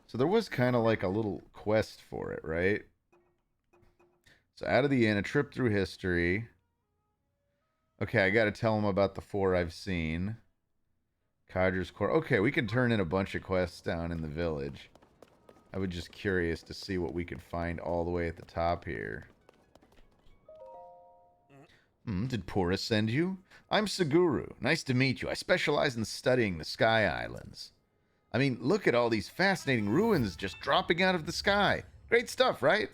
So there was kind of like a little quest for it, right? So out of the inn, a trip through history. Okay, I got to tell him about the 4 I've seen. Cadre's Court. Okay, we can turn in a bunch of quests down in the village. I was just curious to see what we could find all the way at the top here. Did Pura send you? I'm Saguru. Nice to meet you. I specialize in studying the Sky Islands. I mean, look at all these fascinating ruins just dropping out of the sky. Great stuff, right?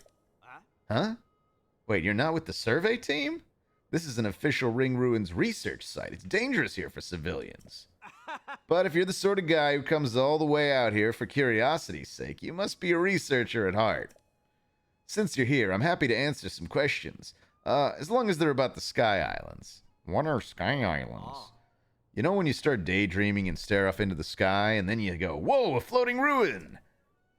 Huh? Wait, you're not with the survey team? This is an official Ring Ruins research site. It's dangerous here for civilians. But if you're the sort of guy who comes all the way out here for curiosity's sake, you must be a researcher at heart. Since you're here, I'm happy to answer some questions. As long as they're about the Sky Islands. What are Sky Islands? You know when you start daydreaming and stare off into the sky, and then you go, whoa, a floating ruin!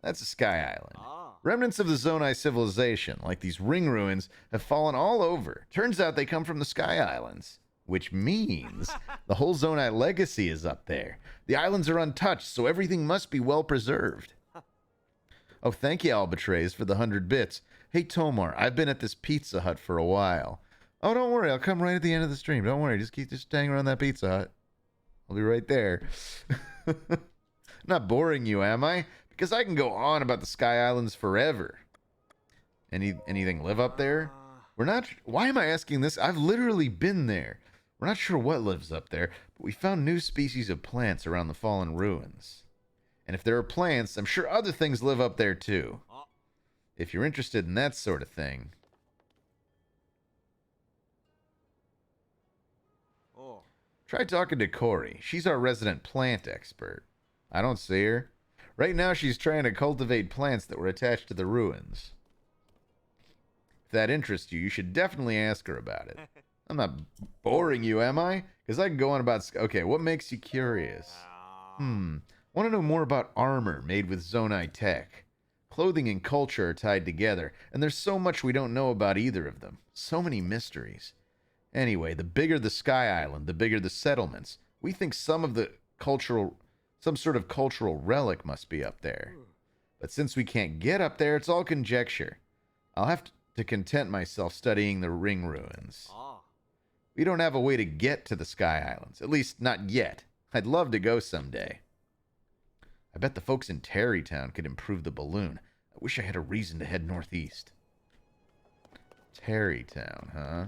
That's a Sky Island. Remnants of the Zonai civilization, like these ring ruins, have fallen all over. Turns out they come from the Sky Islands. Which means the whole Zonai legacy is up there. The islands are untouched, so everything must be well preserved. Oh, thank you, Albatraze, for the 100 bits. Hey, Tomar, I've been at this Pizza Hut for a while. Oh, don't worry, I'll come right at the end of the stream. Don't worry, just hang around that Pizza Hut. I'll be right there. Not boring you, am I? Because I can go on about the Sky Islands forever. Anything live up there? We're not... Why am I asking this? I've literally been there. We're not sure what lives up there, but we found new species of plants around the fallen ruins. And if there are plants, I'm sure other things live up there too. If you're interested in that sort of thing. Try talking to Corey. She's our resident plant expert. I don't see her. Right now she's trying to cultivate plants that were attached to the ruins. If that interests you, you should definitely ask her about it. I'm not boring you, am I? Because I can go on about... Okay, what makes you curious? Want to know more about armor made with Zonai tech. Clothing and culture are tied together, and there's so much we don't know about either of them. So many mysteries. Anyway, the bigger the Sky Island, the bigger the settlements. We think some sort of cultural relic must be up there. But since we can't get up there, it's all conjecture. I'll have to content myself studying the ring ruins. We don't have a way to get to the Sky Islands, at least not yet. I'd love to go someday. I bet the folks in Terrytown could improve the balloon. I wish I had a reason to head northeast. Terrytown, huh?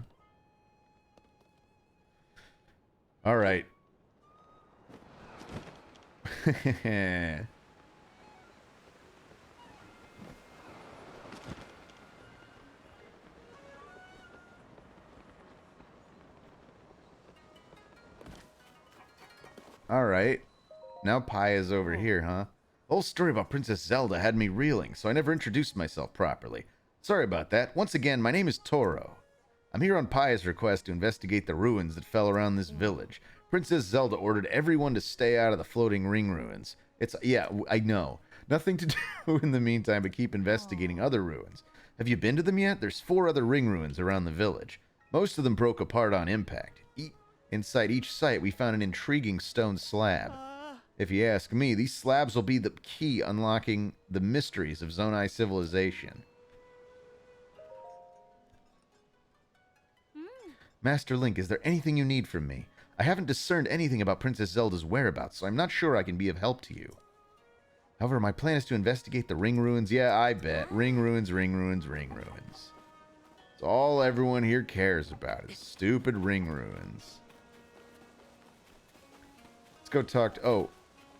All right. All right. Now Paya's over here, huh? The whole story about Princess Zelda had me reeling, so I never introduced myself properly. Sorry about that. Once again, my name is Toro. I'm here on Paya's request to investigate the ruins that fell around this village. Princess Zelda ordered everyone to stay out of the floating ring ruins. Yeah, I know. Nothing to do in the meantime but keep investigating other ruins. Have you been to them yet? There's 4 other ring ruins around the village. Most of them broke apart on impact. Inside each site, we found an intriguing stone slab. If you ask me, these slabs will be the key unlocking the mysteries of Zonai civilization. Master Link, is there anything you need from me? I haven't discerned anything about Princess Zelda's whereabouts, so I'm not sure I can be of help to you. However, my plan is to investigate the ring ruins. Yeah, I bet. Ring ruins, ring ruins, ring ruins. It's all everyone here cares about is stupid ring ruins. Let's go talk to... Oh,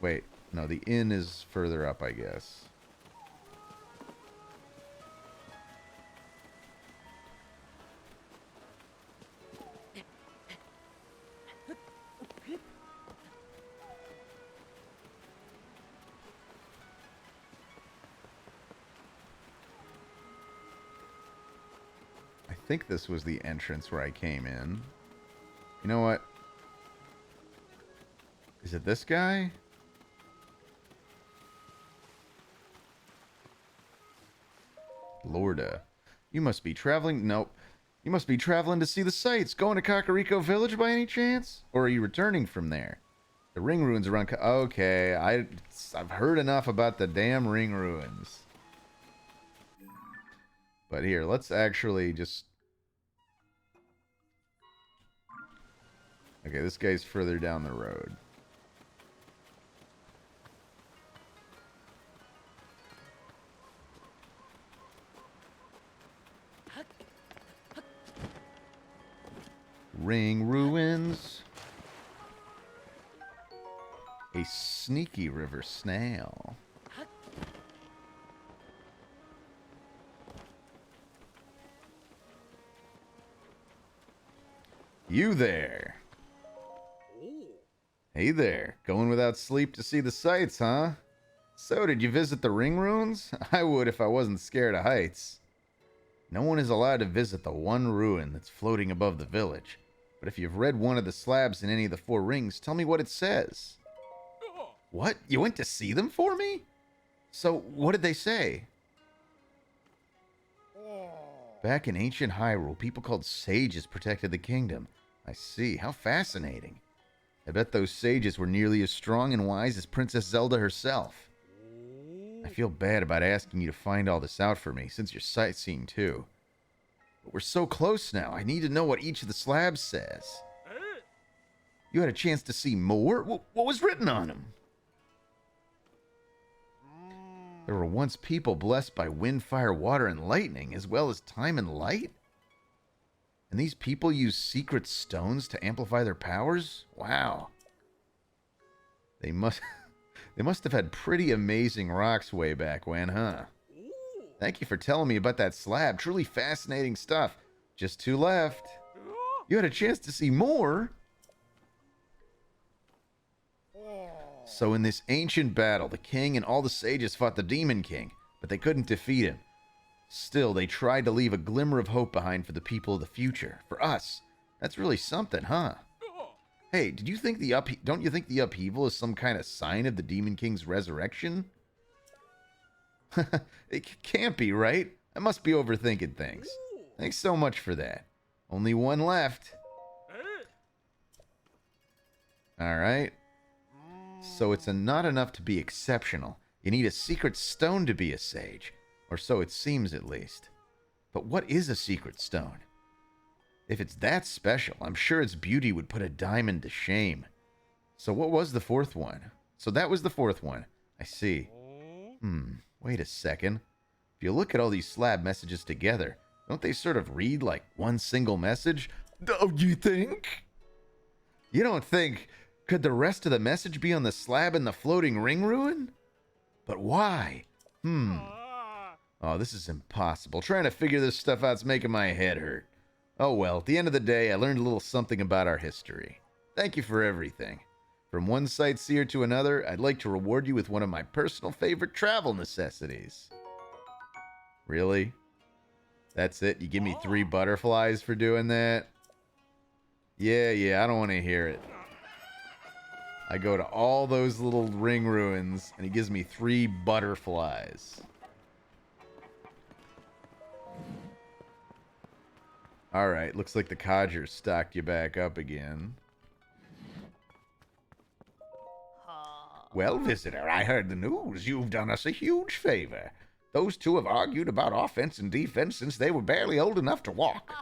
wait. No, the inn is further up, I guess. I think this was the entrance where I came in. You know what? Is it this guy? Lorda. You must be traveling... Nope. You must be traveling to see the sights. Going to Kakariko Village by any chance? Or are you returning from there? The ring ruins around... Okay, I've heard enough about the damn ring ruins. But here, let's actually just... Okay, this guy's further down the road. Ring ruins. A sneaky river snail. You there. Hey there. Going without sleep to see the sights, huh? So, did you visit the ring ruins? I would if I wasn't scared of heights. No one is allowed to visit the one ruin that's floating above the village. But if you've read one of the slabs in any of the 4 rings, tell me what it says. What? You went to see them for me? So, what did they say? Back in ancient Hyrule, people called sages protected the kingdom. I see. How fascinating. I bet those sages were nearly as strong and wise as Princess Zelda herself. I feel bad about asking you to find all this out for me, since you're sightseeing too. But we're so close now, I need to know what each of the slabs says. You had a chance to see more? What was written on them? There were once people blessed by wind, fire, water, and lightning, as well as time and light? And these people use secret stones to amplify their powers? Wow. They must have had pretty amazing rocks way back when, huh? Thank you for telling me about that slab. Truly fascinating stuff. Just 2 left. You had a chance to see more? So in this ancient battle, the king and all the sages fought the Demon King, but they couldn't defeat him. Still, they tried to leave a glimmer of hope behind for the people of the future. For us. That's really something, huh? Hey, don't you think the upheaval is some kind of sign of the Demon King's resurrection? It can't be, right? I must be overthinking things. Thanks so much for that. Only 1 left. Alright. So it's not enough to be exceptional. You need a secret stone to be a sage. Or so it seems, at least. But what is a secret stone? If it's that special, I'm sure its beauty would put a diamond to shame. So what was the 4th one? So that was the 4th one. I see. Wait a second. If you look at all these slab messages together, Don't they sort of read like one single message? Oh, you think? You don't think? Could the rest of the message be on the slab in the floating ring ruin? But why? Oh, this is impossible. Trying to figure this stuff out's making my head hurt. Oh well, at the end of the day, I learned a little something about our history. Thank you for everything. From one sightseer to another, I'd like to reward you with one of my personal favorite travel necessities. Really? That's it? You give me 3 butterflies for doing that? Yeah, I don't want to hear it. I go to all those little ring ruins, and he gives me 3 butterflies. Alright, looks like the codgers stocked you back up again. Well, visitor, I heard the news. You've done us a huge favor. Those two have argued about offense and defense since they were barely old enough to walk.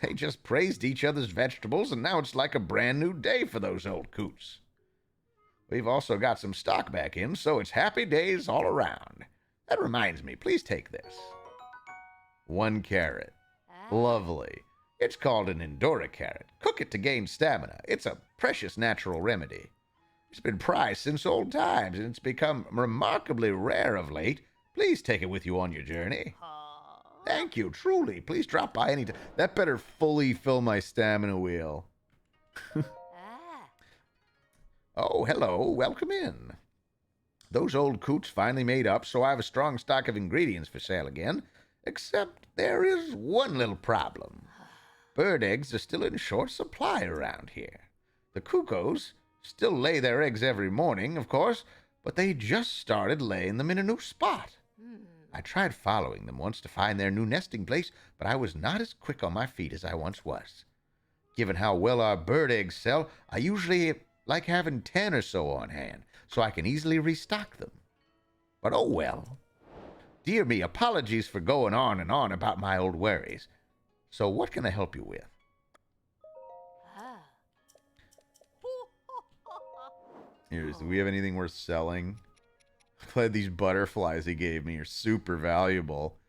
They just praised each other's vegetables, and now it's like a brand new day for those old coots. We've also got some stock back in, so it's happy days all around. That reminds me, please take this. 1 carrot. Lovely. It's called an Endora carrot. Cook it to gain stamina. It's a precious natural remedy. It's been prized since old times, and it's become remarkably rare of late. Please take it with you on your journey. Thank you, truly. Please drop by any time. That better fully fill my stamina wheel. Oh, hello. Welcome in. Those old coots finally made up, so I have a strong stock of ingredients for sale again. Except there is one little problem. Bird eggs are still in short supply around here. The cuckoos still lay their eggs every morning, of course, but they just started laying them in a new spot. I tried following them once to find their new nesting place, but I was not as quick on my feet as I once was. Given how well our bird eggs sell, I usually like having 10 or so on hand, so I can easily restock them. But oh well. Dear me, apologies for going on and on about my old worries. So what can I help you with? Here, do we have anything worth selling? I'm glad these butterflies he gave me are super valuable.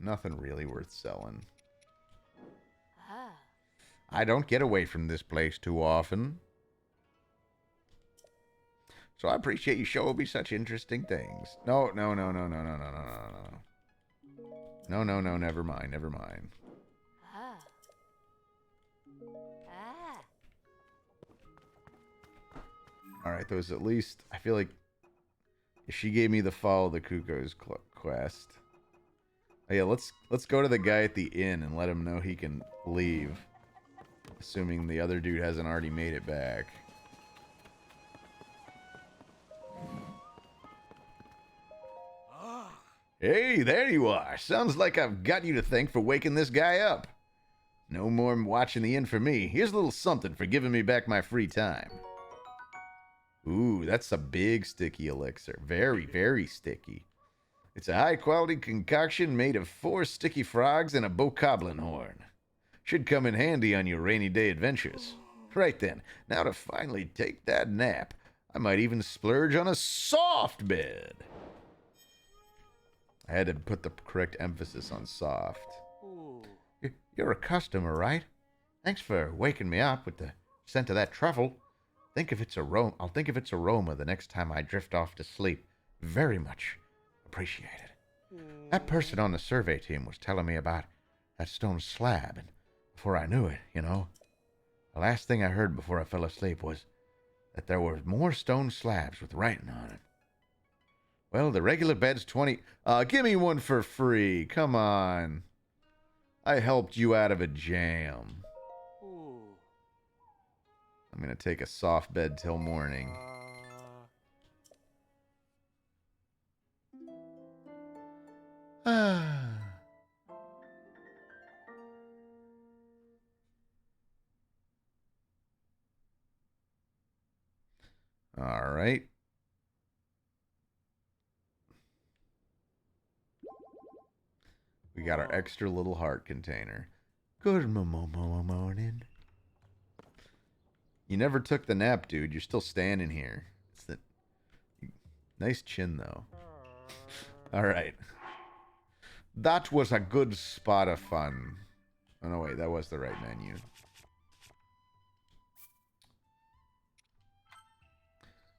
Nothing really worth selling. I don't get away from this place too often. So I appreciate you showing me such interesting things. No, never mind. Alright, those at least, I feel like she gave me the follow the cuckoos quest. Oh yeah, let's go to the guy at the inn and let him know he can leave. Assuming the other dude hasn't already made it back. Hey, there you are. Sounds like I've got you to thank for waking this guy up. No more watching the inn for me. Here's a little something for giving me back my free time. Ooh, that's a big sticky elixir. Very, very sticky. It's a high-quality concoction made of 4 sticky frogs and a bokoblin horn. Should come in handy on your rainy day adventures. Right then, now to finally take that nap, I might even splurge on a soft bed. I had to put the correct emphasis on soft. You're a customer, right? Thanks for waking me up with the scent of that truffle. I'll think of its aroma the next time I drift off to sleep. Very much appreciated. That person on the survey team was telling me about that stone slab, and before I knew it, the last thing I heard before I fell asleep was that there were more stone slabs with writing on it. Well, the regular bed's 20... give me one for free. Come on. I helped you out of a jam. I'm going to take a soft bed till morning. All right. We got our extra little heart container. Good morning. You never took the nap, dude. You're still standing here. It's the nice chin, though. All right. That was a good spot of fun. Oh, no, wait. That was the right menu.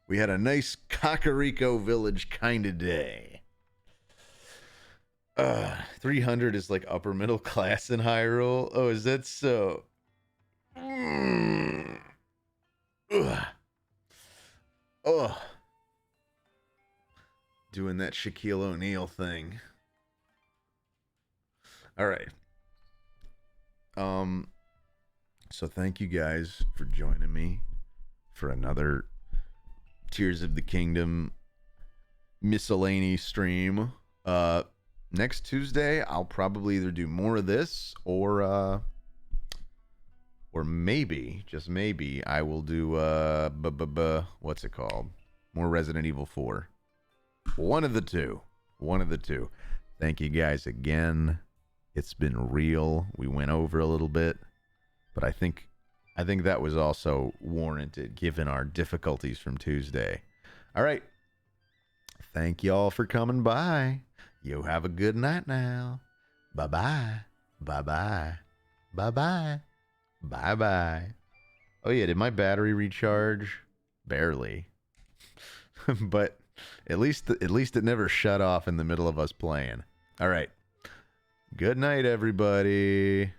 We had a nice Kakariko Village kind of day. 300 is like upper middle class in Hyrule. Oh, is that so? Ugh. Ugh. Doing that Shaquille O'Neal thing. All right. So thank you guys for joining me for another Tears of the Kingdom miscellany stream. Next Tuesday, I'll probably either do more of this or maybe, just maybe, I will do what's it called? More Resident Evil 4. One of the two. One of the two. Thank you guys again. It's been real. We went over a little bit, but I think that was also warranted given our difficulties from Tuesday. All right. Thank y'all for coming by. You have a good night now. Bye-bye. Bye-bye. Bye-bye. Bye-bye. Oh, yeah. Did my battery recharge? Barely. But at least it never shut off in the middle of us playing. All right. Good night, everybody.